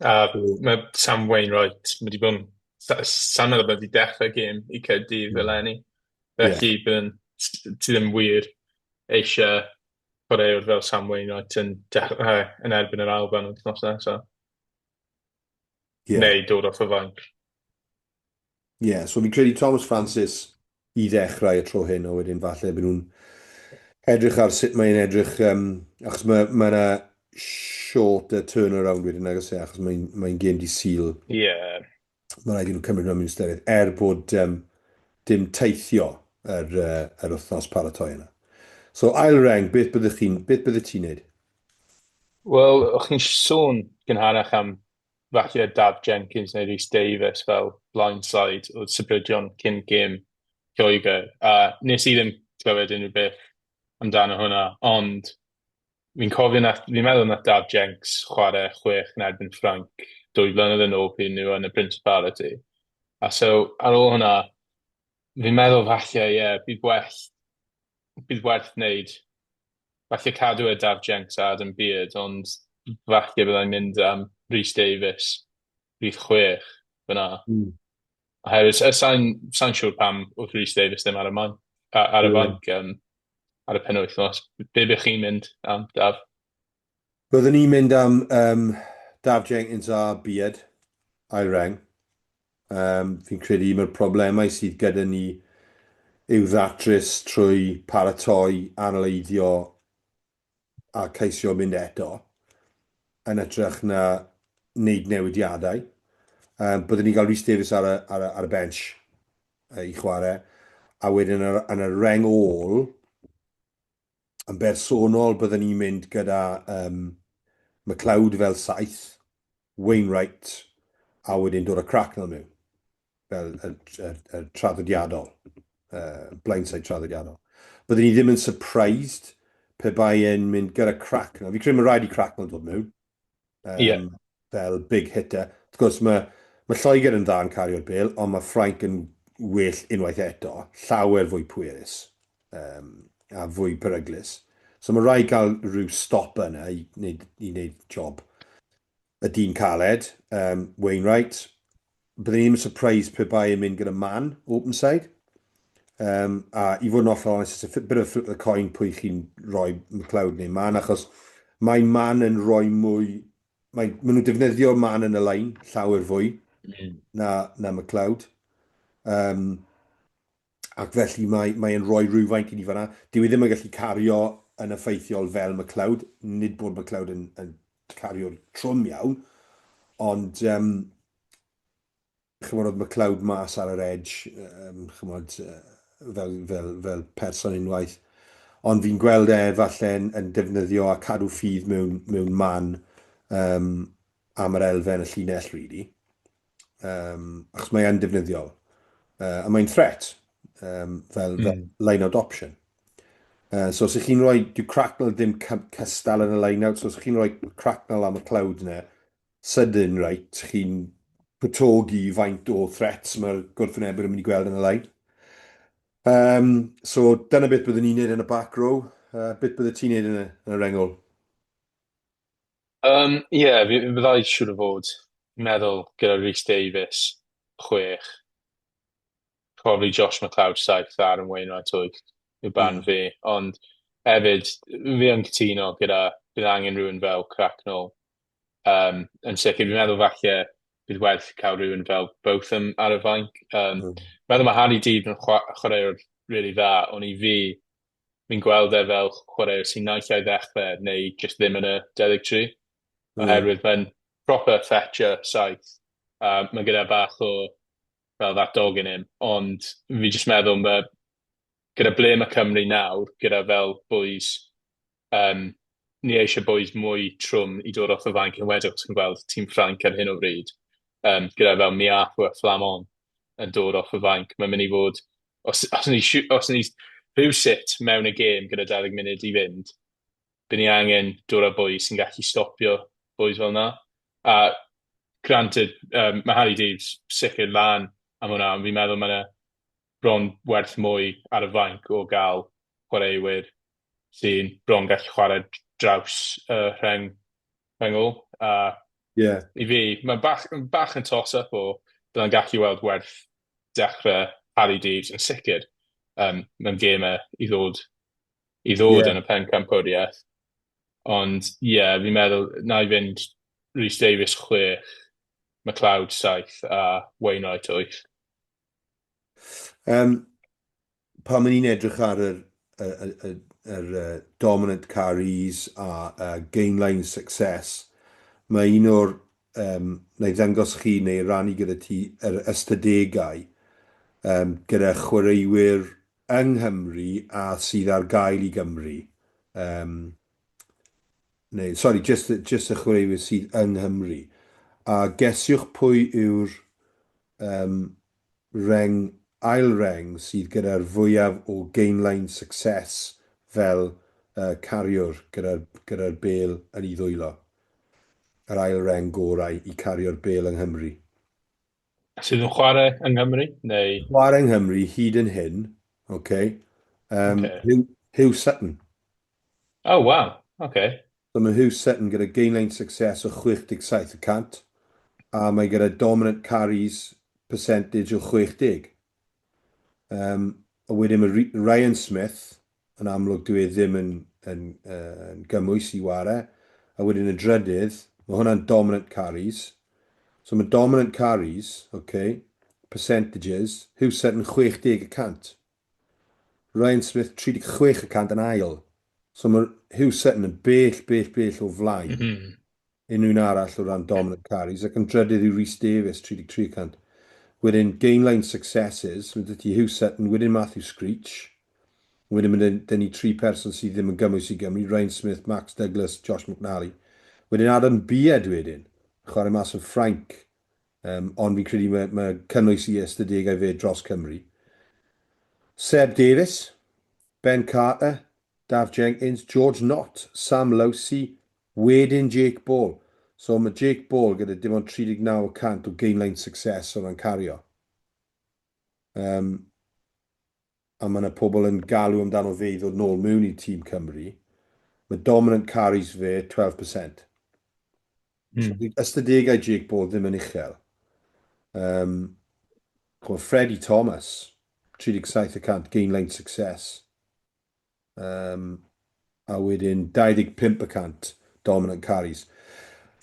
Mae Sam Wainwright wedi bod yn... Sam meddwl bod wedi dechrau gêm i Caerdydd fel enni. Felly ti ddim wir eisiau chwaraewr fel Sam Wainwright yn erbyn yr Alban yn wythnos nesaf. Neu dod off y fainc. So fi'n credu Thomas Francis i ddechrau y tro hyn, a wedyn falle bod nhw'n edrych ar sut mae'n edrych, achos mae yna short y turnaround wedyn agos achos mae'n gêm di Sul. Mae rhaid i nhw cymryd nhw'n mynd ystyried, bod dim teithio yr wythnos paratoi yna. So ail reng, beth bydde ti'n neud? Wel, o'ch chi'n sôn gynharach am falle Daf Jenkins neu Rhys Davies fel blindside o sybrydion cyn gêm Loegr. Nes i ddim clywed unrhyw beth amdano hwnna, ond fi'n meddwl na Daf Jenks chwarae 6 yn erbyn Ffrainc 2 blynedd yn ôl pryd nhw yn y Principality. A so, ar ôl hwnna, fi'n meddwl falle, bydd werth wneud. Falle cadw y Daf Jenks a Adam Beard, ond falle byddai'n mynd am Rhys Davies, bydd 6 fyna. Oherwydd, sa'n siŵr pam wrth Rhys Davies ddim ar y fainc ar y penwythnos. Be bych chi'n mynd am, Daf? Byddwn ni'n mynd am Daf Jenkins a Beard, ail reng. Fi'n credu mae'r problemau sydd gyda ni yw ddatrys trwy paratoi, analeiddio a ceisio mynd eto yn edrych na wneud newidiadau. Byddwn ni'n cael Rhys Davies ar y bench i chwarae, a wedyn yn y reng ôl, yn bersonol byddwn ni'n mynd gyda McLeod fel 7, Wainwright, a wedyn dod y Cracknell mewn, fel y traddodiadol, blindside traddodiadol. Byddwn ni ddim yn surprised pe bai yn mynd gyda Cracknell. Fi'n credu mae rhaid i Cracknell dod mewn, fel big hitter. Wrth gwrs, mae Loegr yn dda yn cario'r bêl, ond mae Ffrainc yn well unwaith eto, llawer fwy pwerus a fwy peryglus. So mae rhaid cael rhyw stop yna i wneud job. Y dyn caled, Wainwright, byddwn ni'n surprised pe bai yn mynd gyda man open side. A i fod yn ollol honest, it's a bit of flip the coin pwy chi'n rhoi McLeod neu man, achos mae man yn rhoi mwy... Mae nhw'n defnyddio man yn y lein llawer fwy na McLeod. Ac felly mae'n rhoi rhywfaint i ni fanna. Dyw ddim yn gallu cario yn effeithiol fel McLeod. Nid bod McLeod yn cario'r trwm iawn, ond chymod oedd McLeod mas ar yr edge, chymod fel person unwaith. Ond fi'n gweld falle yn defnyddio a cadw ffydd mewn man am yr elfen y llinell, really. Achos mae yn defnyddiol. A mae'n threat, fel line-out option. So, os ych chi'n rhoi, dyw Cracknell ddim cystal yn y line-out, so os ych chi'n rhoi Cracknell am y Cloud yna, sydyn, right, chi'n pwtogi faint o threats mae'r gwrthwynebwyr yn mynd i gweld yn y line. So, dyna beth byddwn ni'n neud yn y back row. Beth byddai ti'n neud yn y rengol? Byddai siŵr o fod meddwl gyda Rhys Davies 6. Probably Josh McLeod 7 ar yn Wainwright 8 yw ban fi, ond hefyd fi yn cytuno bydd angen rhywun fel Cracknell. Yn sicr, fi'n meddwl falle bydd werth cael rhywun fel Botham ar y fainc. Meddwl mae Harry Deed yn chwaraewr really dda, ond i fi'n gweld fel chwaraewr sy'n naill ai ddechrau neu just ddim yn y 13. Oherwydd mae'n proper fetcher 7. Mae gyda bach o fel that dog in him, ond fi just meddwl mae gyda ble mae Cymru nawr, gyda fel boys, ni eisiau boys mwy trwm i dod off y fainc yn wedyn os chi'n gweld tîm Ffrainc ar hyn o bryd. Gyda fel Miapo a Flamon yn dod off y fainc. Mae'n mynd i fod, os ni rhywsut mewn y gêm gyda 20 munud i fynd, bydd ni angen dod â boys sy'n gallu stopio boys fel na. A granted, mae Harry Deeves sicr lan am hwnna, ond fi'n meddwl mae bron werth mwy ar y fainc o gael chwaraewyr sy'n bron gallu chwarae draws rhengol. Yeah. I fi, mae'n bach yn toss-up o byddai'n gallu weld werth dechrau Harry Deves yn sicr mewn gemau i ddod yn y pen campwriaeth. Ond fi'n meddwl na i fynd Rhys Davies 6, McLeod 7 a Wainwright 8. Pan ni'n edrych ar yr dominant carries a gain line success, mae un o'r neu ddangos chi neu rannu gyda ti yr ystadegau gyda chwaraewyr yng Nghymru a sydd ar gael i Gymru. Just y chwaraewyr sydd yng Nghymru. A gesiwch pwy yw'r ail reng sydd gyda'r fwyaf o gainline success fel cariwr gyda'r bêl yn ei ddwylo. Yr ail reng gorau i cario'r bêl yng Nghymru. Sydd yn chwarae yng Nghymru? Neu... Chwarae yng Nghymru hyd yn hyn, Hugh Sutton. Oh, wow, okay. So mae Hugh Sutton gyda gainline success o 67%, a mae gyda dominant carries percentage o 60. A wedyn mae Ryan Smith, yn amlwg dwi ddim yn gymwys i ware, a wedyn y drydydd, mae hwnna'n dominant carries. So mae dominant carries, percentages, Hugh Sutton 60%. Ryan Smith 36% yn ail. So mae Hugh Sutton yn bell o flaen. Unrhyw'n arall o ran dominant carries, ac yn drydydd yw Rhys Davies 33%. Wedyn gainline successes, mae dydy Hugh Sutton, wedyn Matthew Screech. Wedyn mae dyn ni 3 person sydd ddim yn gymwys i Gymru, Ryan Smith, Max Douglas, Josh McNally. Wedyn Adam Beard wedyn, chwarae mas yn Ffrainc, ond fi'n credu mae cynnwys i ystadegau fe dros Cymru. Seb Davies, Ben Carter, Daf Jenkins, George Knott, Sam Lowsey, wedyn Jake Ball. So mae Jake Ball gyda dim ond 39% o gainline success o'n cario. A mae yna pobl yn galw amdano fe i ddod nôl mewn i tîm Cymru. Mae dominant carries fe 12%. So, ystadegau Jake Ball ddim yn uchel. Freddie Thomas, 37% gainline success. A wedyn 25% dominant carries.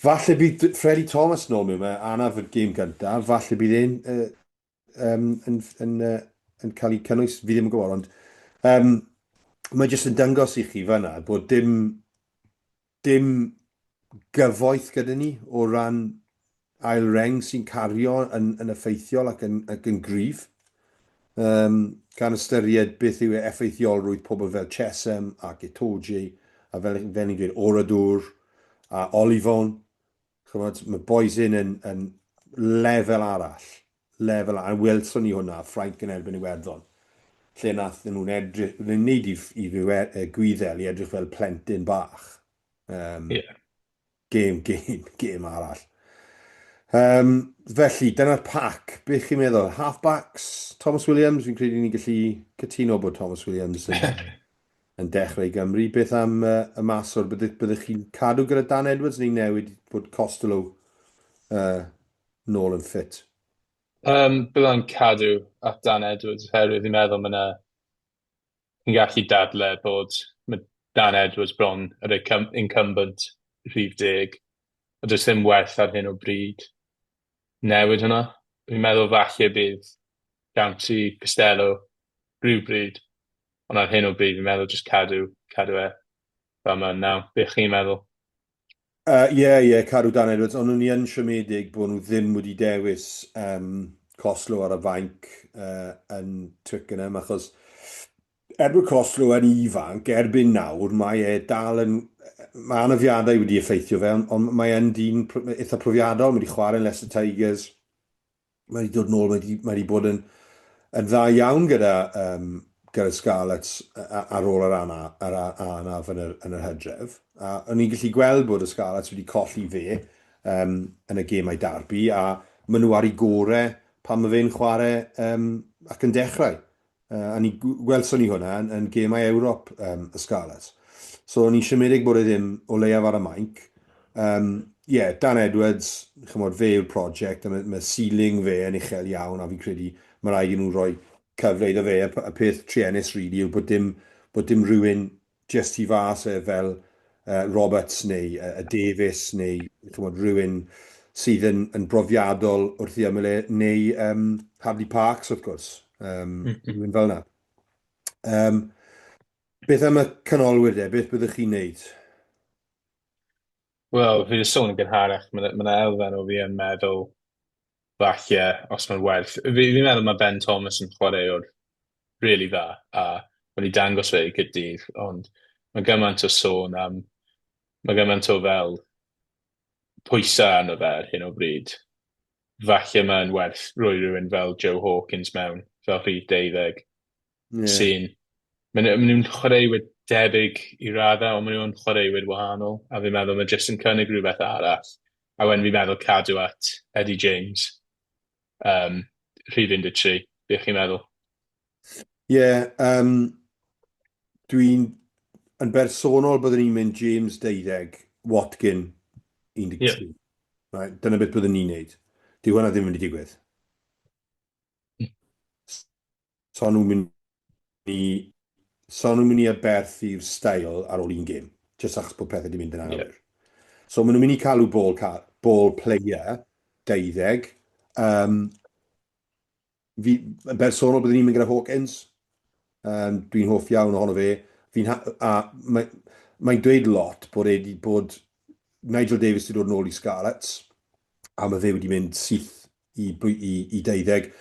Falle bydd Freddie Thomas nôl mewn, mae anaf y gêm gyntaf, falle bydd yn cael ei cynnwys, fi ddim yn gwybod, ond mae jyst yn dangos i chi fyna bod dim gyfoeth gyda ni o ran ail reng sy'n cario yn effeithiol ac yn gryf. Gan ystyried beth yw effeithiolrwydd pobl fel Chesham a Gitoji, a fel ni'n dweud Oradwr a Olifon. Mae boys yn lefel arall. A welson ni hwnna, Ffrainc yn erbyn Iwerddon. Lle nath nhw'n edrych, nhw'n neud i gwyddel i edrych fel plentyn bach. Game arall. Felly, dyna'r pac. Beth chi'n meddwl? Halfbacks, Thomas Williams. Fi'n credu ni'n gallu cytuno bod Thomas Williams yn dechrau i Gymru. Beth am y maswr? Byddech chi'n cadw gyda Dan Edwards neu newid bod Costello nôl yn ffit? Byddai'n cadw at Dan Edwards herwydd fi'n meddwl yn gallu dadle bod Dan Edwards bron yr incumbent rhif 10. A does ddim werth ar hyn o bryd newid hwnna. Fi'n meddwl falle bydd County Costello rhywbryd, ond ar hyn o bryd fi'n meddwl just cadw e fel ma'n naw. Beth chi'n meddwl? Cadw Dan Edwards, ond nhw'n yn siomedig bod nhw ddim wedi dewis Costello ar y fainc yn Twickenham, achos Edward Costello yn ifanc, erbyn nawr, mae anafiadau wedi effeithio fe, ond mae yn dyn eitha profiadol, mae wedi chwarae yn Leicester Tigers, mae wedi dod nôl, mae wedi bod yn dda iawn gyda Scarlets ar ôl yr anaf yn yr Hydref. A o'n i'n gallu gweld bod y Scarlets wedi colli fe yn y gemau Derby, a maen nhw ar ei gorau pan mae fe'n chwarae ac yn dechrau. A ni gwelson ni hwnna yn gemau Ewrop y Scarlets. So ni siomedig bod e ddim o leiaf ar y mainc. Dan Edwards, chymod, fe yw'r prosiect, a mae ceiling fe yn uchel iawn, a fi'n credu mae rhaid i nhw rhoi cyfle iddo fe. Y peth triennus rili yw bod dim rhywun just i fas fel Roberts neu Davies neu chymod, rhywun sydd yn brofiadol wrth i ymyle, neu Hadley Parks, wrth gwrs. Rhywun fel yna. Beth am y canolwyr de? Beth byddwch chi'n neud? Wel, fi wedi sôn yn gynharach, mae elfen o fi yn meddwl falle os mae'n werth. Fi'n meddwl mae Ben Thomas yn chwaraewr really dda, a wedi dangos fe i Gydydd, ond mae gymaint o sôn am, mae gymaint o fel pwysau arno fe ar hyn o bryd. Falle mae'n werth rhoi rhywun fel Joe Hawkins mewn, fel rhif 12, sy'n... Maen nhw'n chwaraewyr debyg i raddau, ond maen nhw'n chwaraewyr wahanol, a fi'n meddwl mae jyst yn cynnig rhywbeth arall. A when fi'n meddwl cadw at Eddie James, rhif 13, beth chi'n meddwl? Dwi'n yn bersonol byddwn ni'n mynd James 12, Watkin 13. Yeah. Right, dyna beth byddwn ni'n neud. Dyw hwnna ddim yn mynd i digwydd. So nhw'n mynd i aberth i'r stael ar ôl un gêm, jyst achos bod pethau wedi mynd yn anghywir. So maen nhw'n mynd i calw ball player 12. Yn bersonol byddwn ni'n mynd gyda Hawkins. Dwi'n hoff iawn ohono fe. Mae'n dweud lot bod Nigel Davies wedi dod yn ôl i Scarlets, a mae fe wedi mynd syth i 12.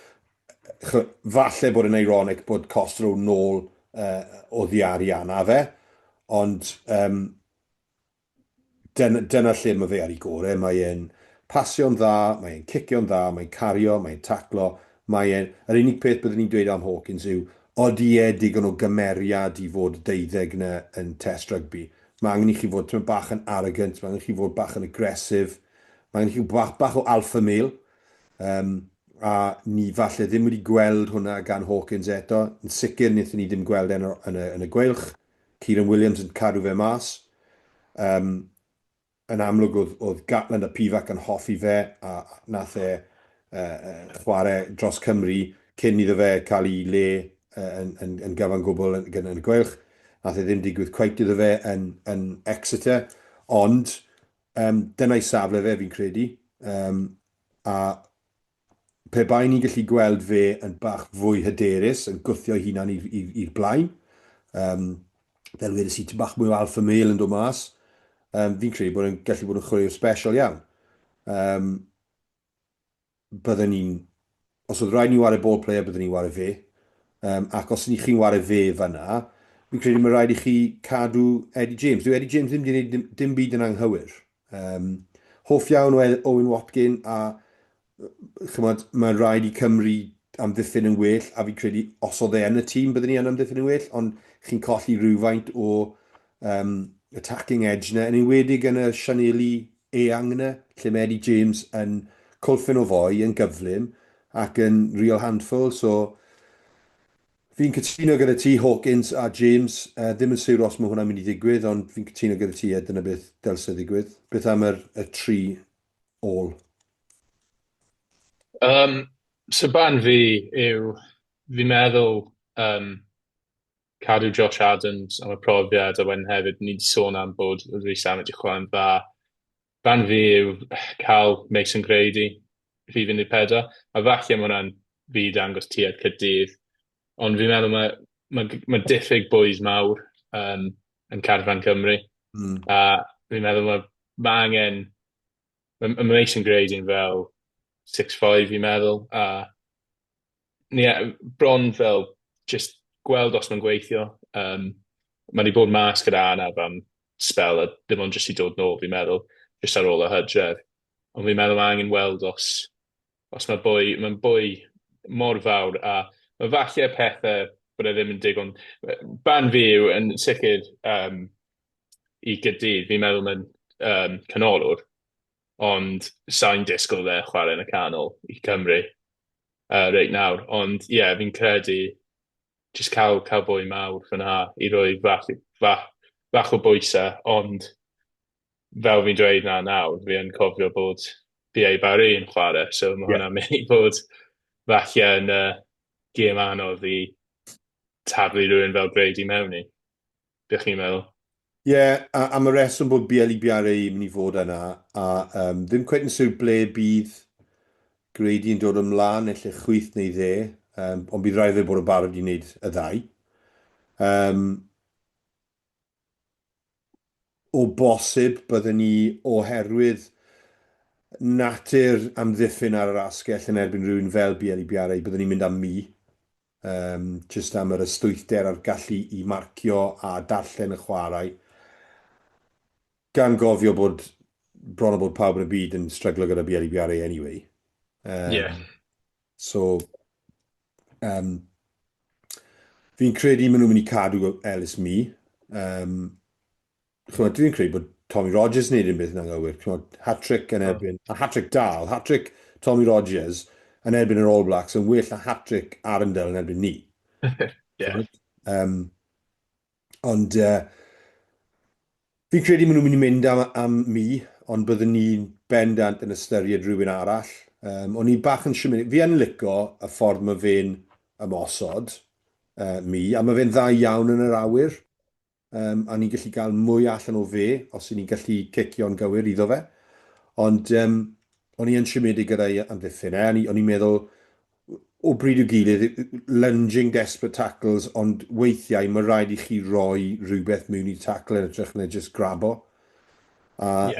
Falle bod yn ironic bod Costro nôl o ddiar i anna fe, ond dyna lle mae fe ar ei gorau. Mae'n pasio'n dda, mae'n cicio'n dda, mae'n cario, mae'n taclo. Yr unig peth byddwn ni'n dweud am Hawkins yw, odi digon o gymeriad i fod 12 na yn test rugby. Mae angen i chi fod bach yn arrogant, mae angen i chi fod bach yn agresif, mae angen i chi fod bach o alpha male. A ni falle ddim wedi gweld hwnna gan Hawkins eto. Yn sicr wnaethon ni ddim gweld yn y gweilch. Kieran Williams yn cadw fe mas. Yn amlwg oedd Gatland a Pifac yn hoffi fe, a nath chwarae dros Cymru cyn iddo fe cael ei le yn gyfan gwbl yn y gweilch. Nath ddim digwydd cweit iddo fe yn Exeter, ond dyna'i safle fe fi'n credu. A pe bai ni'n gallu gweld fe yn bach fwy hyderus, yn gwthio hunan i'r blaen. Fel wedys i, bach mwy o alpha male yn dod mas. Fi'n credu bod yn gallu bod yn chwaraewr special iawn. Byddwn ni'n... Os oedd rhaid ni wario ball player, byddwn ni'n wario fe. Ac os chi'n wario fe fyna, fi'n credu mae rhaid i chi cadw Eddie James. Dyw Eddie James ddim wedi gwneud dim byd yn anghywir. Hoff iawn o Owen Watkin, a chymod, mae rhaid i Cymru amddiffyn yn well, a fi'n credu os oedd yn y tîm byddwn ni yn amddiffyn yn well, ond chi'n colli rhywfaint o attacking edge na, yn enwedig yn y Sianeli eang na, lle mae Eddie James yn cwlffyn o foi, yn gyflym, ac yn real handful. So fi'n cytuno gyda ti, Hawkins a James. Ddim yn siŵr os mae hwnna'n mynd i ddigwydd, ond fi'n cytuno gyda ti, dyna beth dylse ddigwydd. Beth am y tri all? So ban fi yw, fi'n meddwl cadw Josh Adams am y profiad, a wedyn hefyd ni wedi sôn am bod Rhys Sam wedi chwarae'n dda. Ban fi yw cael Mason Grady, rhif 14, a falle mae hwnna'n fi dangos tuedd Caerdydd, ond fi'n meddwl mae diffyg boys mawr yn Carfan Cymru, a fi'n meddwl mae angen, mae Mason Grady'n fel 6'5", fi'n meddwl, a bron fel just gweld os mae'n gweithio. Mae wedi bod mas gyda Anaf am spel, a dim ond jyst i dod nôl, fi'n meddwl, just ar ôl y Hydref. Ond fi'n meddwl mae angen weld os mae'n bwy mor fawr, a mae falle pethau bod e ddim yn digon. Ban fi yw yn sicr i Gydydd, fi'n meddwl mae'n canolor, ond sa'n disgwyl fe chwarae yn y canol i Cymru reit nawr. Ond fi'n credu just cael bwy mawr fyna i roi fach o bwysau, ond fel fi'n dweud nawr, fi yn cofio bod BA Barry yn chwarae, so mae hwnna'n mynd i fod falle yn gêm anodd i taflu rhywun fel Brady mewn i. Bych chi'n meddwl? Am y reswm bod BA yn mynd i fod yna, a ddim cweith yn sy'n ble bydd Grady yn dod ymlaen, neu chwyth neu dde, ond bydd rhaid fe bod yn barod i wneud y ddau. O bosib, byddwn ni oherwydd natur amddiffyn ar yr asgell yn erbyn rhywun fel BA, byddwn ni'n mynd am mi. Just am yr ystwythder a'r gallu i marcio a darllen y chwarae. Gan gofio bod bron o bod pawb yn y byd yn stryglo gyda BA anyway. So, fi'n credu maen nhw'n mynd i cadw Ellis mi. Dwi'n credu bod Tommy Rogers yn neud unbeth yn anghywir. Hat-trick yn erbyn, a hat-trick dal, hat-trick Tommy Rogers yn erbyn yr All Blacks yn well a hat-trick Arundel yn erbyn ni. Ond fi'n credu maen nhw'n mynd i mynd am mi, ond byddwn ni'n bendant yn ystyried rhywun arall. O'n i bach yn siomedig. Fi yn licio y ffordd mae fe'n ymosod mi, a mae fe'n dda iawn yn yr awyr. A ni'n gallu cael mwy allan o fe os ni'n gallu cicio'n gywir iddo fe. Ond o'n i yn siomedig gyda'i amddiffyn. O'n i'n meddwl o bryd o gilydd, lunging desperate tackles, ond weithiau mae rhaid i chi roi rhywbeth mewn i tackle yn ytrach na just grabo. A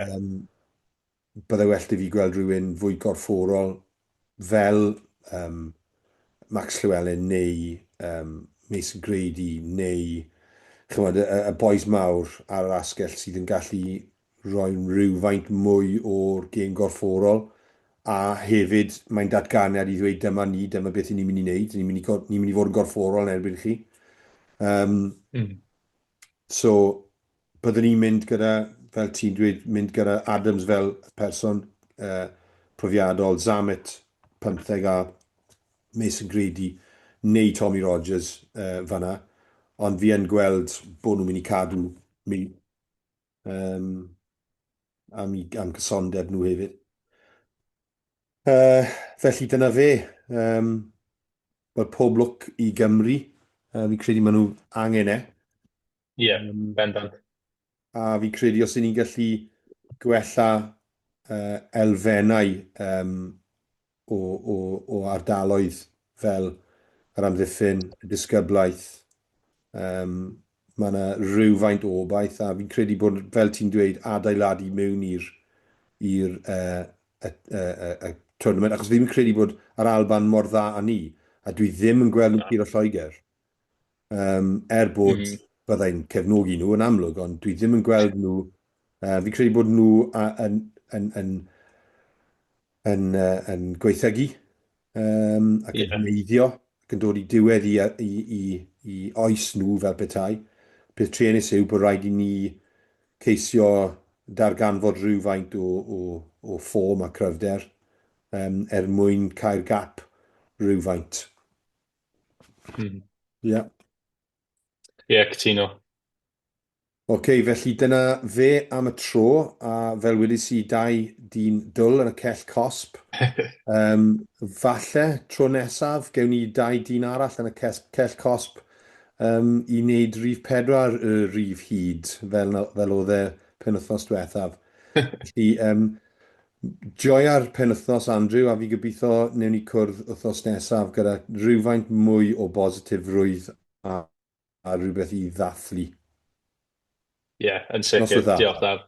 byddai well i fi gweld rhywun fwy gorfforol fel Max Llewellyn neu Mason Grady neu y boes mawr ar yr asgell sydd yn gallu rhoi rhywfaint mwy o'r gêm gorfforol, a hefyd mae'n datganiad i ddweud dyma beth ni'n mynd i wneud, ni'n mynd i fod yn gorfforol yn erbyn chi. So, byddwn ni'n mynd gyda, fel ti'n dweud, mynd gyda Adams fel person profiadol, Zamet 15 a Mason Grady neu Tommy Rogers fanna. Ond fi yn gweld bod nhw'n mynd i cadw mi am cysondeb nhw hefyd. Felly dyna fe. Wel, pob lwc i Gymru. Fi'n credu maen nhw angen bendant. A fi'n credu os ni'n gallu gwella elfennau o ardaloedd fel yr amddiffyn, y disgyblaeth, mae yna rhywfaint o obaith, a fi'n credu bod, fel ti'n dweud, adeiladu mewn i'r tournament, achos fi'n credu bod yr Alban mor dda â ni, a dwi ddim yn gweld nhw'n curo Lloegr. Bod byddai'n cefnogi nhw yn amlwg, ond dwi ddim yn gweld nhw, fi'n credu bod nhw yn gweithygu ac yn gwneiddio, ac yn dod i diwedd i oes nhw fel petai. Peth truenus yw bod rhaid i ni ceisio darganfod rhywfaint o ffom a cryfder mwyn cael gap rhywfaint. Cytuno. Felly dyna fe am y tro, a fel wedys i, dyn dwl yn y cell cosp. Falle tro nesaf, gewn ni 2 dyn arall yn y cell cosp i wneud rhif 4 y rhif hyd, fel oedd e penwythnos diwethaf. Felly, joio'r penwythnos, Andrew, a fi gobeithio newn ni cwrdd wythnos nesaf gyda rhywfaint mwy o bositifrwydd a rhywbeth i ddathlu. Yn sicr. Diolch, Daf.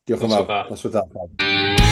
Diolch yn fawr. Nos wrth dda.